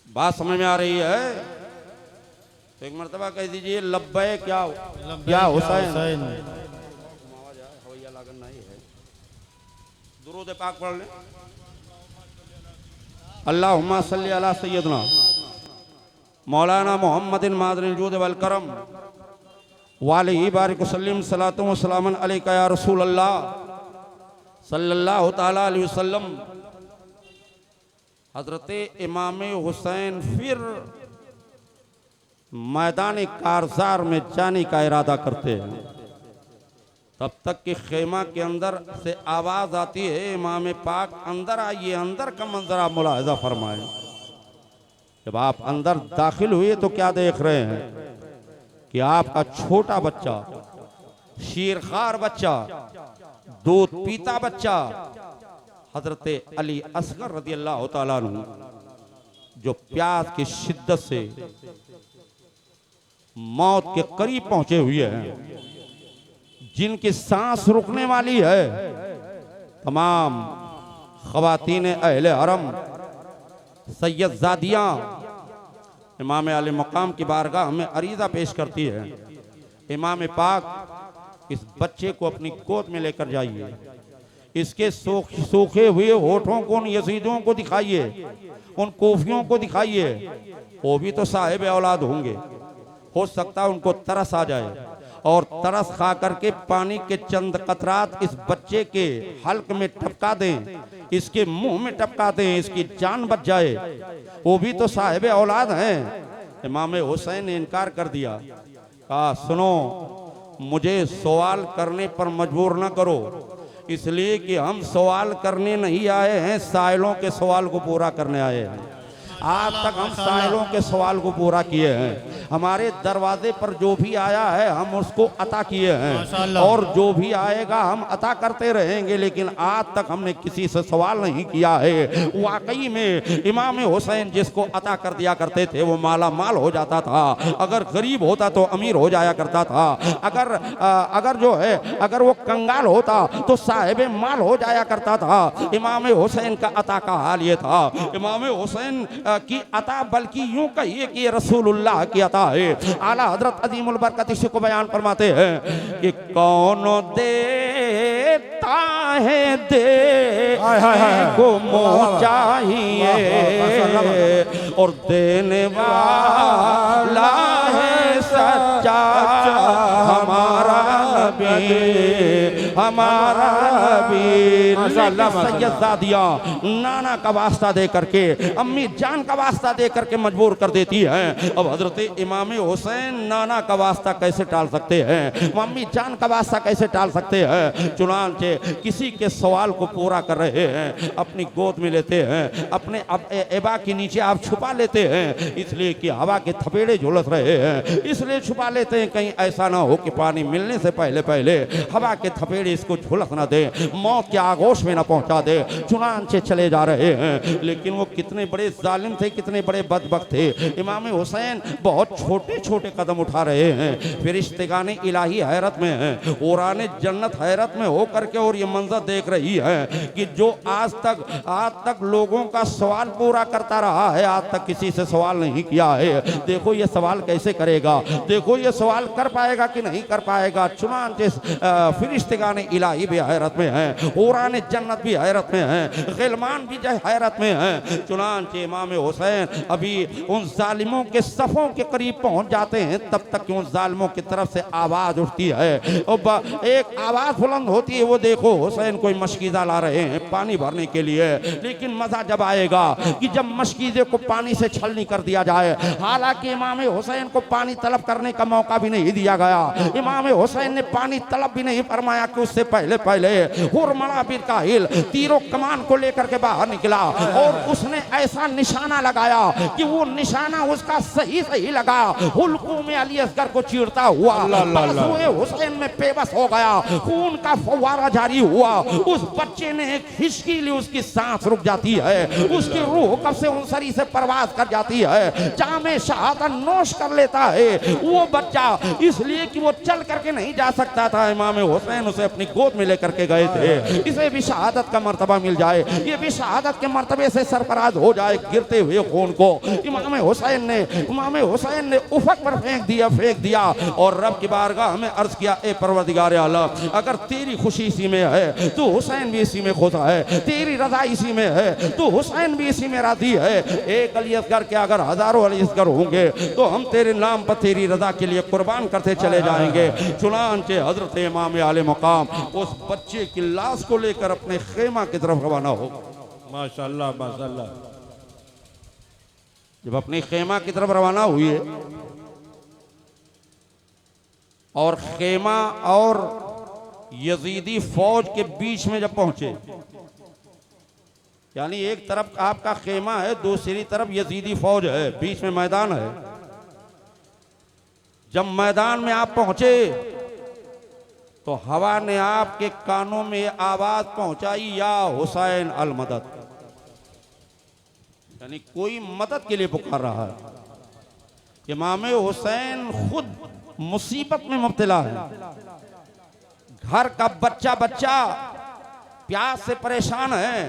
Speaker 1: बात समझ में आ रही है? तो एक मरतबा कह दीजिए, लब्बै क्या हुसैन। दुरूद पाक पढ़ ले, अल्लाहुम्मा सल्ली अला सय्यदना मौलाना मोहम्मद मादनिल जूद वल करम वालैहि बारिक वसल्लम सलातो व सलामन अलैका या रसूल अल्लाह सल्लल्लाहु ताला अलैहि वसल्लम। हजरत इमाम हुसैन फिर मैदान कारजार में जाने का इरादा करते हैं। तब तक कि खेमा के अंदर से आवाज आती है, इमाम पाक अंदर आइए। अंदर का मंजर आप मुलाहिजा फरमाएं। जब आप अंदर दाखिल हुए तो क्या देख रहे हैं कि आपका छोटा बच्चा, शीरखार बच्चा, दूध पीता बच्चा हजरत अली असगर रज़ी अल्लाह ताला अन्हु, जो प्यास की शिद्दत से मौत के करीब पहुंचे हुए हैं, जिनकी सांस रुकने वाली है, तमाम ख़वातीन अहले हरम सैयदजादियाँ इमाम आले मकाम की बारगाह में अरीज़ा पेश करती है। इमाम पाक इस बच्चे को अपनी गोद में लेकर जाइए, इसके सूखे हुए होठों को उन यजीदों को दिखाइए, उन कोफियों को दिखाइए। वो भी तो साहिब औलाद होंगे, हो सकता है उनको तरस आ जाए और तरस खा करके पानी के चंद कतरात इस बच्चे के हल्क में टपका दें, इसके मुंह में टपका दें, इसकी जान बच जाए। वो भी तो साहिब औलाद हैं। इमाम हुसैन ने इनकार कर दिया, कहा सुनो, मुझे सवाल करने पर मजबूर न करो, इसलिए कि हम सवाल करने नहीं आए हैं, साइलों के सवाल को पूरा करने आए हैं। आज तक हम साइलों के सवाल को पूरा किए हैं। हमारे दरवाजे पर जो भी आया है हम उसको अता किए हैं, और जो भी आएगा हम अता करते रहेंगे। लेकिन आज तक हमने किसी से सवाल नहीं किया है। वाकई में इमाम हुसैन जिसको अता कर दिया करते थे वो माला माल हो जाता था, अगर गरीब होता तो अमीर हो जाया करता था, अगर जो है अगर वो कंगाल होता तो साहिब माल हो जाया करता था। इमाम हुसैन का अता का हाल ये था। इमाम हुसैन की अता बल्कि यूं कहिए कि रसूलुल्लाह की अता है। आला हजरत अजीमुल बरकत इसी को बयान फरमाते हैं कि कौन देता है दे को मोह चाहिए, और देने वाला है सच्चा हमारा नबी, हमारा नबी। सैयदजादियाँ नाना का वास्ता दे करके, अम्मी जान का वास्ता दे करके मजबूर कर देती हैं। अब हजरत इमाम हुसैन नाना का वास्ता कैसे टाल सकते हैं, मम्मी जान का वास्ता कैसे टाल सकते हैं। चुनांचे किसी के सवाल को पूरा कर रहे हैं, अपनी गोद में लेते हैं, अपने एबा के नीचे आप छुपा लेते हैं, इसलिए कि हवा के थपेड़े झुलस रहे हैं, इसलिए छुपा लेते हैं कहीं ऐसा ना हो कि पानी मिलने से पहले पहले हवा के थपेड़े इसको झुलस ना दे, मौत के आगोश में ना पहुंचा दे। चुनांचे चले जा रहे हैं। लेकिन वो कितने बड़े जालिम थे, कितने बड़े बदबख्त थे। इमाम हुसैन बहुत छोटे छोटे कदम उठा रहे हैं। फरिश्तेगाने इलाही हैरत में हैं, औराने जन्नत हैरत में हो करके और ये मंजर देख रही है कि जो आज तक लोगों का सवाल पूरा करता रहा है, आज तक किसी से सवाल नहीं किया है। देखो ये सवाल कैसे करेगा, देखो ये सवाल कर पाएगा कि नहीं कर पाएगा। चुनांचे फरिश्तेगाने इलाही भी हैरत में हैं, औराने जन्नत भी हैरत में हैं, गिलमान भी हैरत में हैं। चुनांचे इमाम हुसैन अभी उन जालिमों के सफ़ों के करीब पहुंच जाते हैं, तब तक उन जालिमों की तरफ से आवाज़ उठती है। और एक आवाज़ बुलंद होती है, वो देखो हुसैन कोई मशकीज़ा ला रहे हैं पानी भरने के लिए। लेकिन मज़ा जब आएगा कि जब मशकीज़े को पानी से छलनी कर दिया जाए। हालांकि इमाम हुसैन को पानी तलब करने का मौका भी नहीं दिया गया। इमाम हुसैन ने पानी तलब भी नहीं फरमाया कि उससे पहले पहले हुरमला बिन काहिल तीरों कमान को लेकर के बाहर निकला और उसने ऐसा निशाना लगाया कि वो निशाना उसका सही सही लगा। हुल्कूम अली असगर को चीरता हुआ हुसैन में बेबस हो गया, खून का फव्वारा जारी हुआ। उस बच्चे ने एक हिचकी ली, उसकी सांस रुक जाती है, उसकी रूह कब से उनसरी से परवाज कर जाती है, जामे शहादत नोश कर लेता है वो बच्चा। इसलिए कि वो चल करके नहीं जा सकता था इमाम हुसैन उसे अपनी गोद में लेकर के गए थे। इसे भी शहादत का मर्तबा मिल जाए, ये भी शहादत के मर्तबे से सरफराज हो जाए। गिरते हुए खून को इमाम हुसैन ने उफक पर फेंक दिया और रब की बारगाह में अर्ज किया, ए परवरदिगार आलम, अगर तेरी खुशी इसी में है तो हुसैन भी इसी में खुश है, तेरी रजा इसी में है तो हुसैन भी इसी में राजी है। एक अली असगर के अगर हजारों अली असगर होंगे तो हम तेरे नाम पर तेरी रजा के लिए कुर्बान करते चले जाएंगे। चुनांचे हजरत इमाम आले मकाम उस बच्चे की लाश को लेकर अपने खेमा की तरफ रवाना हो।
Speaker 3: माशाल्लाह माशाल्लाह।
Speaker 1: जब अपनी खेमा की तरफ रवाना हुए और खेमा और यजीदी फौज के बीच में जब पहुंचे, यानी एक तरफ आपका खेमा है, दूसरी तरफ यजीदी फौज है, बीच में मैदान है। जब मैदान में आप पहुंचे तो हवा ने आपके कानों में आवाज पहुंचाई, या हुसैन अल मदद, यानी कोई मदद के लिए पुकार रहा है। इमाम हुसैन खुद मुसीबत में मुब्तला है, घर का बच्चा प्यास से परेशान है,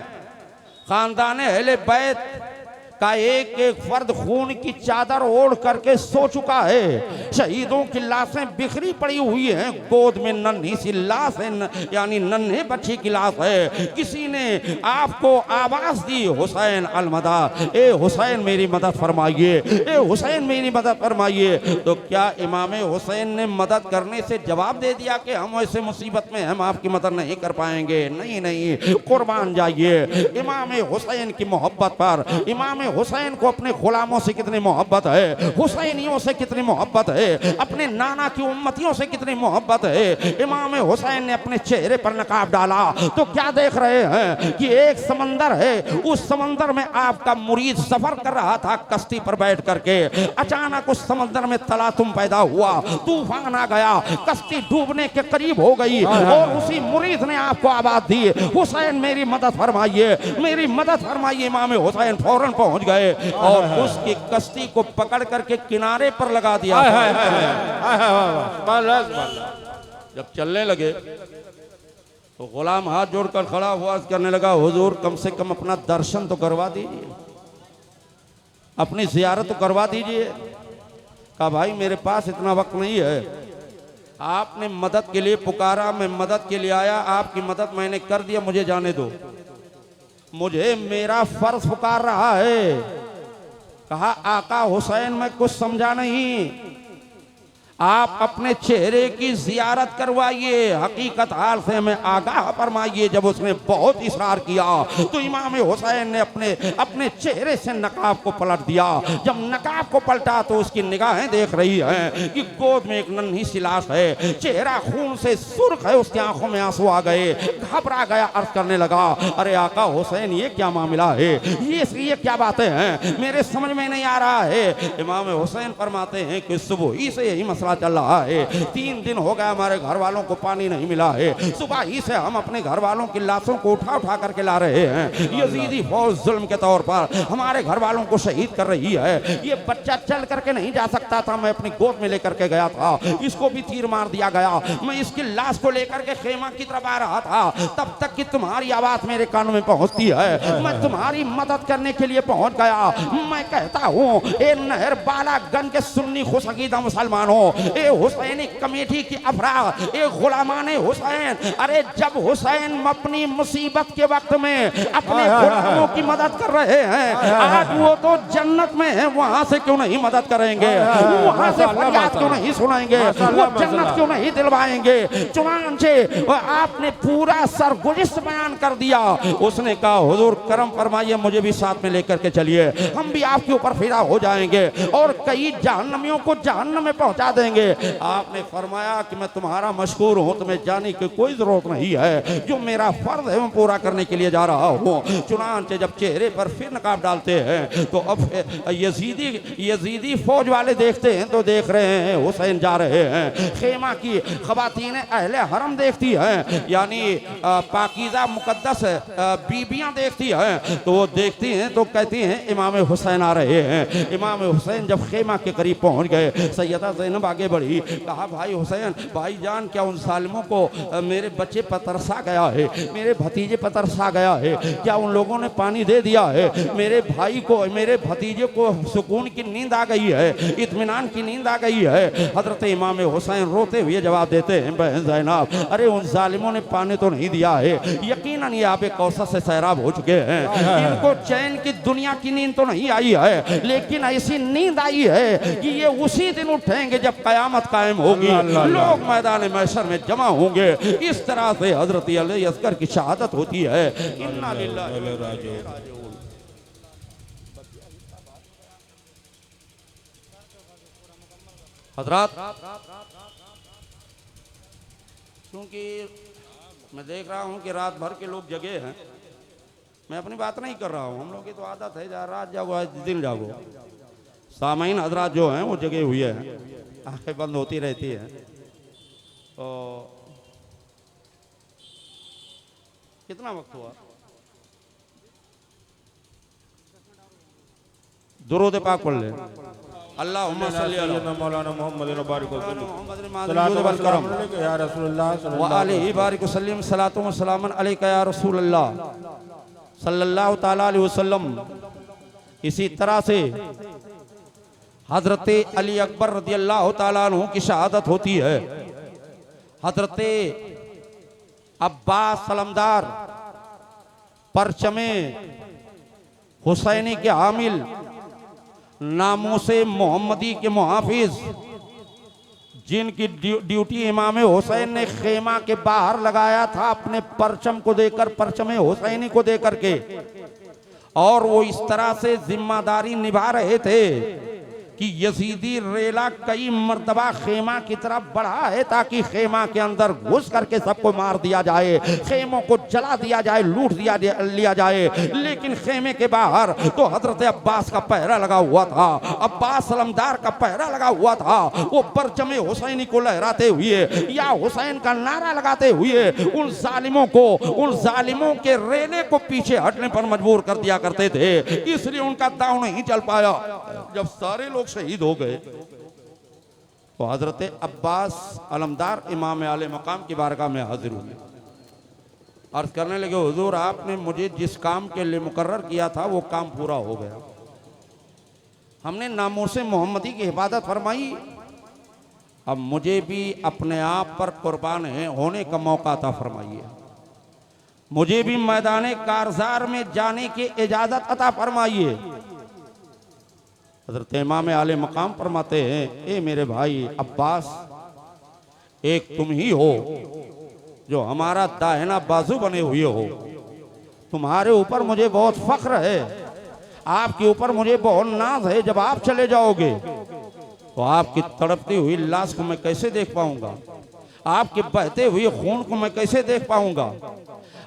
Speaker 1: खानदान अहले बैत का एक एक फर्द खून की चादर ओढ़ करके सो चुका है। शहीदों की लाशें बिखरी पड़ी हुई हैं, गोद में नन्ही सी लाश है, यानी नन्हे बच्चे की लाश है। किसी ने आपको आवाज दी, हुसैन अल मदद, ए हुसैन मेरी मदद फरमाइए, ए हुसैन मेरी मदद फरमाइए। तो क्या इमाम हुसैन ने मदद करने से जवाब दे दिया कि हम ऐसे मुसीबत में हम आपकी मदद नहीं कर पाएंगे? नहीं, कुर्बान जाइए। इमाम हुसैन की मोहब्बत पर, इमाम हुसैन को अपने गुलामों से कितनी मोहब्बत है, हुसैनियों से कितनी मोहब्बत है, अपने नाना की उम्मतियों से कितनी मोहब्बत है। इमाम हुसैन ने अपने चेहरे पर नकाब डाला तो क्या देख रहे हैं कि एक समंदर है, उस समंदर में आपका मुरीद सफर कर रहा था कश्ती पर बैठ करके। अचानक उस समंदर में तलातुम पैदा हुआ, तूफान आ गया, कश्ती डूबने के करीब हो गई और उसी मुरीद ने आपको आवाज दी, हुसैन मेरी मदद फरमाइए, मेरी मदद फरमाइए। इमाम हुसैन फौरन पहुंच गए और उसकी कश्ती को पकड़ करके किनारे पर लगा दिया। जब चलने लगे तो गुलाम हाथ जोड़कर खड़ा हुआ, करने लगा, हुजूर कम से कम अपना दर्शन तो करवा दीजिए, अपनी जियारत तो करवा दीजिए। कहा भाई मेरे पास इतना वक्त नहीं है, आपने मदद के लिए पुकारा, मैं मदद के लिए आया, आपकी मदद मैंने कर दिया, मुझे जाने दो, मुझे मेरा फर्ज पुकार रहा है। कहा आका हुसैन मैं कुछ समझा नहीं, आप अपने चेहरे की जियारत करवाइए, हकीकत हाल से हमें आगाह फरमाइए। जब उसने बहुत इशरार किया तो इमाम हुसैन ने अपने चेहरे से नकाब को पलट दिया। जब नकाब को पलटा तो उसकी निगाहें देख रही हैं कि गोद में एक नन्ही सी लाश है, चेहरा खून से सुर्ख है, उसकी आंखों में आंसू आ गए, घबरा गया, अर्ज करने लगा, अरे आका हुसैन ये क्या मामला है, ये क्या बातें हैं, मेरे समझ में नहीं आ रहा है। इमाम हुसैन फरमाते हैं कि सुबह ही से यही मसला चल रहा है, 3 दिन हो गया हमारे घर वालों को पानी नहीं मिला है, सुबह ही से हम अपने घर वालों की लाशों को उठा उठा करके ला रहे हैं, यजीदी फौज जुल्म के तौर पर हमारे घर वालों को शहीद कर रही है, ये बच्चा चल करके नहीं जा सकता था, मैं अपनी गोद में लेकर के गया था, इसको भी तीर मार दिया गया, मैं इसकी लाश को लेकर के खेमा की तरफ आ रहा था, तब तक कि तुम्हारी आवाज मेरे कानों में पहुंचती है, मैं तुम्हारी मदद करने के लिए पहुंच गया। मैं कहता हूं ए नहर बालागंज के सुन्नी खुशअकीदा मुसलमानों, ए हुसैनी कमेटी की अफराद, ए गुलामाने हुसैन, अरे जब हुसैन अपनी मुसीबत के वक्त में अपने गुलामों की मदद कर रहे हैं, आज वो तो जन्नत में है, वहां से क्यों नहीं मदद करेंगे, वहां से फरियाद क्यों नहीं सुनाएंगे, वो जन्नत क्यों नहीं दिलवाएंगे। चुनांचे आपने पूरा सरगुज़िश्त बयान कर दिया। उसने कहा हुजूर करम फरमाइए, मुझे भी साथ में लेकर के चलिए, हम भी आपके ऊपर फिदा हो जाएंगे और कई जहन्नमियों को जहन्नम में पहुंचा देंगे। आपने फरमाया कि मैं तुम्हारा मशकूर हूं, तुम्हें जाने की कोई जरूरत नहीं है, जो मेरा फर्ज है मैं पूरा करने के लिए जा रहा हूं। चुनांचे जब चेहरे पर फिर नकाब डालते हैं तो अब यजीदी फौज वाले देखते हैं तो देख रहे हैं हुसैन जा रहे हैं, खेमा की खवातीन अहले हरम देखती हैं, यानी पाकीज़ा मुकद्दस बीबियां देखती हैं, तो वो देखती हैं तो कहती हैं इमाम हुसैन आ रहे हैं। इमाम हुसैन जब खेमा के करीब पहुंच गए, सैयदा ज़ैनब आगे बढ़ी, कहा भाई हुसैन भाई जान क्या उन सालिमों को मेरे बच्चे पर तरसा गया है, मेरे भतीजे पर तरसा गया है, क्या उन लोगों ने पानी दे दिया है, मेरे भाई को मेरे भतीजे को सुकून की नींद आ गई है, इत्मीनान की नींद आ गई है। हजरत इमाम हुसैन रोते हुए जवाब देते हैं बहन ज़ैनब, अरे उन जालिमों ने पानी तो नहीं दिया है, यकीनन ये आबे कौसर से सैराब हो चुके हैं, इनको चैन की दुनिया की नींद तो नहीं आई है, लेकिन ऐसी नींद आई है कि ये उसी दिन उठेंगे जब कयामत कायम होगी, लोग मैदान महशर में जमा होंगे। इस तरह से हजरत अली असगर की शहादत होती है। इन्ना लिल्लाहि व इन्ना इलैहि राजिऊन। हजरात, क्योंकि मैं देख रहा हूं कि रात भर के लोग जगे हैं, मैं अपनी बात नहीं कर रहा हूं, हम लोग की तो आदत है जा रात जागो आज दिन जागो। सामाइन हजरात जो हैं वो जगे हुए हैं, आंखें बंद होती रहती हैं। तो कितना वक्त हुआ? दुरूद पाक पढ़ ले। अल्लाहुम्मा सल्ली अला
Speaker 3: मौलाना मोहम्मद बारिक
Speaker 1: वसल्लम
Speaker 3: या रसूलुल्लाह
Speaker 1: व आलिहि बारिक वसल्लम सलातो व सलामन अलैका या रसूलल्लाह सल्लल्लाहु ताला अलैहि वसल्लम। इसी तरह से हजरत अली अकबर रदियल्लाहु ताला अन्हु की शहादत होती है। हजरत अब्बास सलमदार परचमे हुसैनी के हामिल, नामोसे मोहम्मदी के मुहाफिज, जिनकी ड्यूटी इमाम हुसैन ने खेमा के बाहर लगाया था अपने परचम को देकर, परचमे हुसैनी को देकर के, और वो इस तरह से जिम्मेदारी निभा रहे थे कि यजीदी रेला कई मर्तबा खेमा की तरफ बढ़ा है ताकि खेमा के अंदर घुस करके सबको मार दिया जाए, खेमों को जला दिया जाए, लूट दिया लिया जाए। लेकिन खेमे के बाहर तो हजरत अब्बास का पहरा लगा हुआ था, अब्बास सलमदार का पहरा लगा हुआ था। वो परचमे हुसैनी को लहराते हुए या हुसैन का नारा लगाते हुए उन जालिमों को, उन जालिमों के रेले को पीछे हटने पर मजबूर कर दिया करते थे। इसलिए उनका दाव नहीं चल पाया। जब सारे लोग शहीद हो गए तो हजरत अब्बास अलमदार इमाम आले मकाम की बारगाह में हाजिर हुए, अर्ज करने लगे हुजूर आपने मुझे जिस काम के लिए मुकर्रर किया था वो काम पूरा हो गया, हमने नामोसे मोहम्मदी की हिफाजत फरमाई, अब मुझे भी अपने आप पर कुर्बान होने का मौका अता फरमाइए, मुझे भी मैदान कारजार में जाने की इजाजत अता फरमाइए। हज़रत इमाम आले मकाम फरमाते हैं, ए मेरे भाई अब्बास, एक तुम ही हो जो हमारा दाहिना बाजू बने हुए हो, तुम्हारे ऊपर मुझे बहुत फख्र है, आपके ऊपर मुझे बहुत नाज है। जब आप चले जाओगे तो आपकी तड़पती हुई लाश को मैं कैसे देख पाऊंगा, आपके बहते हुए खून को मैं कैसे देख पाऊंगा,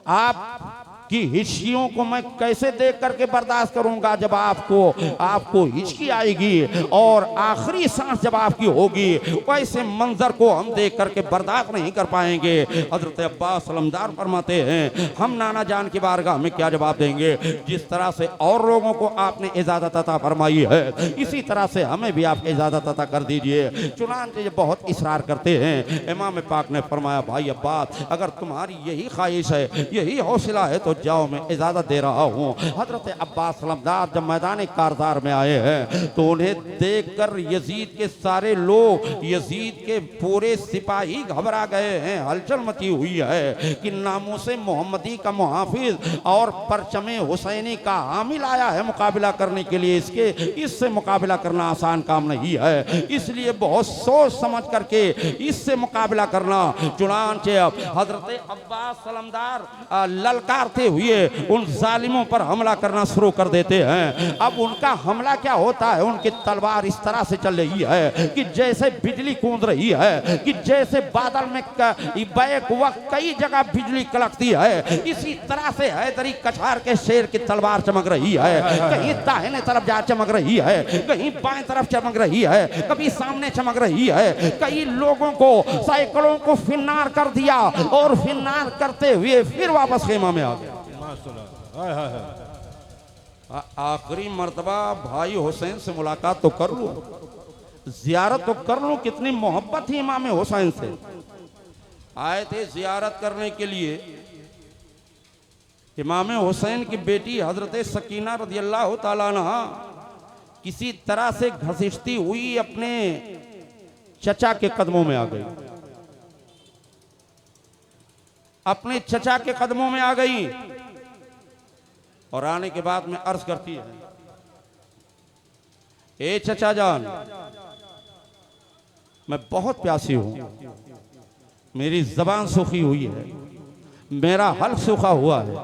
Speaker 1: आपकी हिचकियों को मैं कैसे देख करके बर्दाश्त करूंगा। जब आपको हिचकी आएगी और आखिरी सांस जब आपकी होगी, वैसे मंजर को हम देख करके बर्दाश्त नहीं कर पाएंगे। हजरत अब्बास सलमदार फरमाते हैं, हम नाना जान की बारगाह में क्या जवाब देंगे। जिस तरह से और लोगों को आपने इजाजत अता फरमाई है, इसी तरह से हमें भी आप इजाजत अता कर दीजिए। चुनांचे बहुत इसरार करते हैं। इमाम पाक ने फरमाया, भाई अब्बास, अगर तुम्हारी यही ख्वाहिश है, यही हौसला है, तो जाओ, मैं इजाजत दे रहा हूँ। हजरत अब्बास सलमदार जब मैदान कारजार में आए हैं तो उन्हें देखकर यजीद के सारे लोग, यजीद के पूरे सिपाही घबरा गए हैं। हलचल मची हुई है कि नामोसे मोहम्मदी का मुहाफिज और परचमे हुसैनी का हामिल आया है मुकाबला करने के लिए। इससे मुकाबला करना आसान काम नहीं है, इसलिए बहुत सोच समझ करके इससे मुकाबला करना। चुनांचे हजरत अब्बास सलमदार ललकारते हुए उन जालिमों पर हमला करना शुरू कर देते हैं। अब उनका हमला क्या होता है, उनकी तलवार इस तरह से चल रही है कि जैसे बिजली कूद रही है, कि जैसे बादल में बैक वक्त कई जगह बिजली कड़कती है, इसी तरह से हैदरी कछार के शेर की तलवार चमक रही है। कहीं दाहिने तरफ जा चमक रही है, कहीं बाएं तरफ चमक रही है, कभी सामने चमक रही है। कई लोगों को, सैकड़ों को फिन्नार कर दिया और फिन्नार करते हुए फिर वापस खेमा में आ गया। आखिरी मर्तबा भाई हुसैन से मुलाकात तो कर लूं, जियारत तो कर लूं, कितनी मोहब्बत थी इमाम हुसैन से। आए थे जियारत करने के लिए। इमाम हुसैन की बेटी हजरत सकीना रज़ियल्लाहु ताला अन्हा किसी तरह से घसीटती हुई अपने चचा के कदमों में आ गई, अपने चचा के कदमों में आ गई। और आने के बाद में अर्ज करती है, ए चचा जान, मैं बहुत प्यासी हूं, मेरी जबान सूखी हुई है, मेरा हल्क सूखा हुआ है,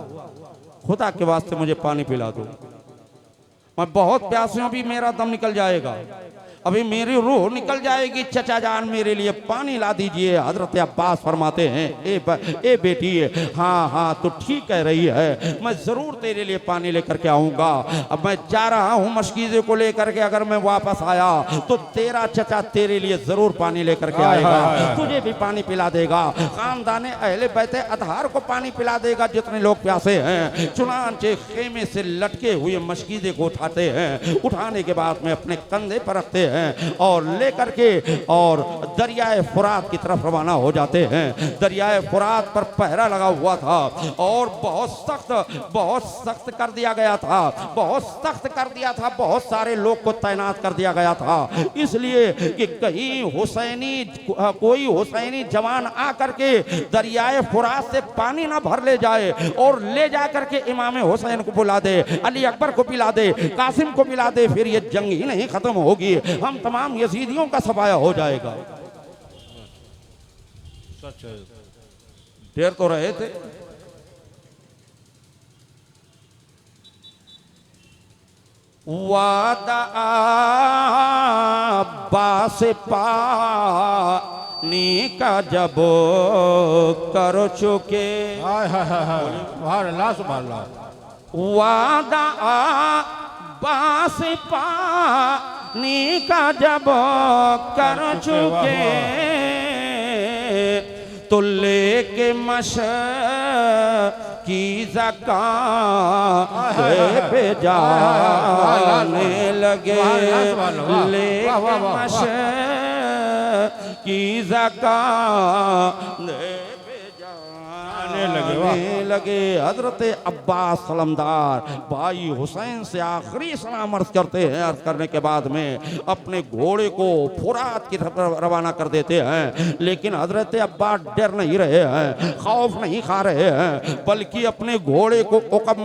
Speaker 1: खुदा के वास्ते मुझे पानी पिला दो। मैं बहुत प्यासी हूं, अभी मेरा दम निकल जाएगा, अभी मेरी रूह निकल जाएगी। चचा जान मेरे लिए पानी ला दीजिए। हजरत अब्बास फरमाते हैं, ए बेटी, हाँ हाँ तो ठीक कह रही है, मैं जरूर तेरे लिए पानी लेकर के आऊंगा। अब मैं जा रहा हूँ मशकीज़े को लेकर के, अगर मैं वापस आया तो तेरा चचा तेरे लिए जरूर पानी लेकर के आएगा, तुझे भी पानी पिला देगा, खानदान अहले बैत अतहार को पानी पिला देगा, जितने लोग प्यासे हैं। चुनांचे खेमे से लटके हुए मशकीज़े को उठाते हैं, उठाने के बाद में अपने कंधे पर रखते हैं और लेकर के और दरियाए फुरात की तरफ रवाना हो जाते हैं। दरियाए फुरात पर पहरा लगा हुआ था और बहुत सख्त कर दिया गया था, बहुत सख्त कर दिया था, बहुत सारे लोग को तैनात कर दिया गया था, इसलिए कि कहीं कोई हुसैनी जवान आकर के दरियाए फुरात से पानी ना भर ले जाए और ले जा करके इमाम हुसैन को बुला दे, अली अकबर को पिला दे, कासिम को पिला दे, फिर ये जंग ही नहीं खत्म होगी, हम तमाम यजीदियों का सफाया हो जाएगा।
Speaker 3: सच है।
Speaker 1: देर तो रहे थे। वादा अब्बास पानी का जब कर चुके,
Speaker 3: हाय हाय हाय हाय, सुभान अल्लाह सुभान अल्लाह।
Speaker 1: वादा अब्बास पानी का जब कर चुके, तो लेके मश की ज़कात पे जाने लगे, लेके मश की ज़कात लगे। हजरत अब्बास सलमदार भाई हुसैन से आखिरी सलाम अर्ज करते हैं। अर्ज करने के बाद में अपने घोड़े को फुरात की तरफ रवाना कर देते हैं, लेकिन हजरत अब्बास डर नहीं रहे हैं, खौफ नहीं खा रहे हैं, बल्कि अपने घोड़े को उकम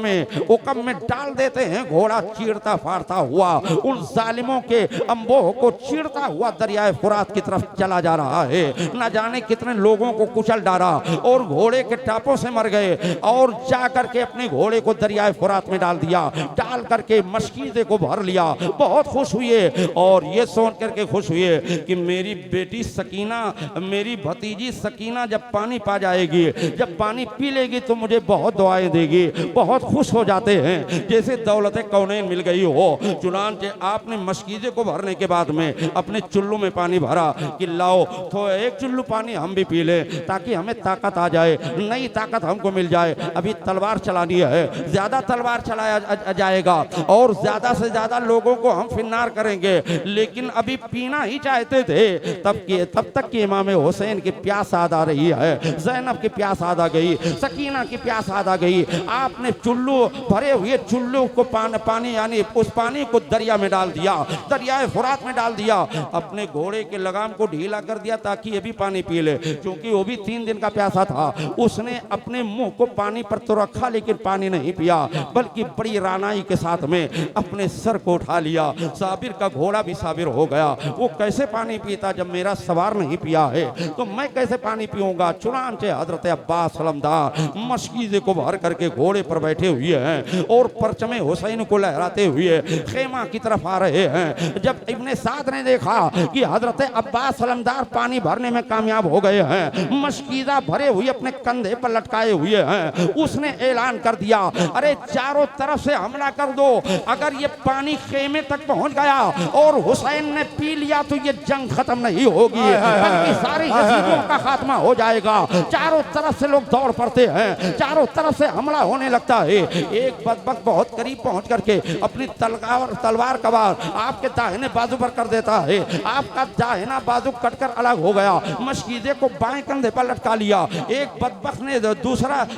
Speaker 1: में डाल देते हैं। घोड़ा चीरता फाड़ता हुआ उन जालिमों के अंबोह को चीरता हुआ दरियाए फुरात की तरफ चला जा रहा है। न जाने कितने लोगों को कुचल डाला और घोड़े के टापों से मर गए और जा करके अपने घोड़े को दरियाए फुरात में डाल दिया। डाल करके मशकीज़े को भर लिया। बहुत खुश हुए और ये सोच करके खुश हुए कि मेरी बेटी सकीना, मेरी भतीजी सकीना जब पानी पा जाएगी, जब पानी पी लेगी तो मुझे बहुत दुआएं देगी। बहुत खुश हो जाते हैं जैसे दौलत कौनैन मिल गई हो। चुनांचे आपने मशकीज़े को भरने के बाद में अपने चुल्लू में पानी भरा कि लाओ तो एक चुल्लू पानी हम भी पी ले ताकि हमें ताकत आ जाए, नई ताकत हमको मिल जाए। अभी तलवार चलानी है, ज्यादा तलवार चलाया जाएगा और ज्यादा से ज्यादा लोगों को हम फिन्नार करेंगे, लेकिन अभी पीना ही चाहते थे तब तक कि इमाम हुसैन की प्यास याद आ रही है, ज़ैनब की प्यास याद आ गई, सकीना की प्यास याद आ गई। आपने चुल्लू भरे हुए चुल्लू को पानी यानी उस पानी को दरिया में डाल दिया, दरियाए फुरात में डाल दिया। अपने घोड़े के लगाम को ढीला कर दिया ताकि ये भी पानी पी ले, क्योंकि वो भी 3 दिन का प्यासा था। उसने अपने मुंह को पानी पर तो रखा लेकिन पानी नहीं पिया, बल्कि बड़ी रानाई के साथ में अपने सर को उठा लिया। साबिर का घोड़ा भी साबिर हो गया। वो कैसे पानी पीता जब मेरा सवार नहीं पिया है, तो मैं कैसे पानी पीऊंगा। चुनांचे हजरत अब्बास सलमदार मशकीज़े को भर करके घोड़े पर बैठे हुए हैं और परचमे हुसैन को लहराते हुए खेमा की तरफ आ रहे हैं। जब इब्ने साद ने देखा कि हजरत अब्बास सलमदार पानी भरने में कामयाब हो गए हैं, मशकीज़ा भरे हुए अपने कंधे पर लटकाए हुए हैं, उसने ऐलान कर दिया, अरे चारों तरफ से हमला कर दो, अगर ये पानी खेमे तक पहुंच गया और हुसैन ने पी लिया तो ये जंग खत्म नहीं होगी, बल्कि सारी यजीदियों का खात्मा हो जाएगा। चारों तरफ से लोग दौड़ पड़ते हैं, चारों तरफ से हमला होने लगता है। एक बदबख्त बहुत करीब पहुंच करके अपनी तलवार कवार आपके दाहिने बाजू पर कर देता है, आपका दाहिना बाजू कटकर अलग हो गया, मशकीज़े को बाएं कंधे पर लटका लिया। एक बदबख्त ने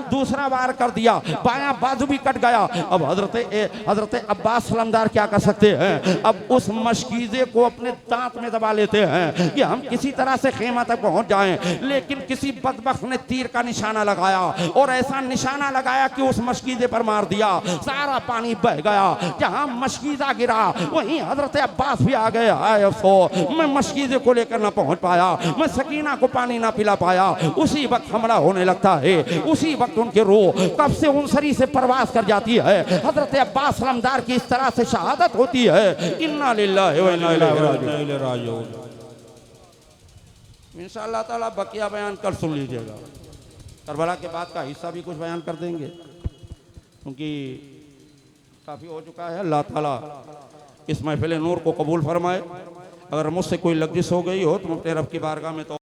Speaker 1: दूसरा वार कर दिया, बायां बाजू भी कट गया। अब हजरत अब्बास सलामदार क्या कर सकते हैं, अब उस मशकीज़े को अपने दांत में दबा लेते हैं कि हम किसी तरह से खेमा तक पहुंच जाएं। लेकिन किसी बदबख्त ने तीर का निशाना लगाया और ऐसा निशाना लगाया कि उस मशकीज़े पर मार दिया, सारा पानी बह गया। जहां मशकीज़ा गिरा वहीं हजरत अब्बास भी आ गए। आए अफसोस, मैं मशकीज़े को लेकर ना पहुंच पाया, मैं सकीना को पानी ना पिला पाया। उसी वक्त हमला होने लगता है, उसी वक्त उनके रूह कब से उनसरी से परवास कर जाती है। हजरत अब्बास सलामदार की इस तरह से शहादत होती है। इन्ना लिल्लाहि व इन्ना इलैहि राजिऊन। इंशाअल्लाह ताला बकिया बयान कर सुन लीजिएगा, करबला के बाद का हिस्सा भी कुछ बयान कर देंगे, क्योंकि काफ़ी हो चुका है। अल्लाह ताला इस महफिल नूर को कबूल फरमाए। अगर मुझसे कोई लफ्ज़ हो गई हो तो अपने रब की बारगाह में तो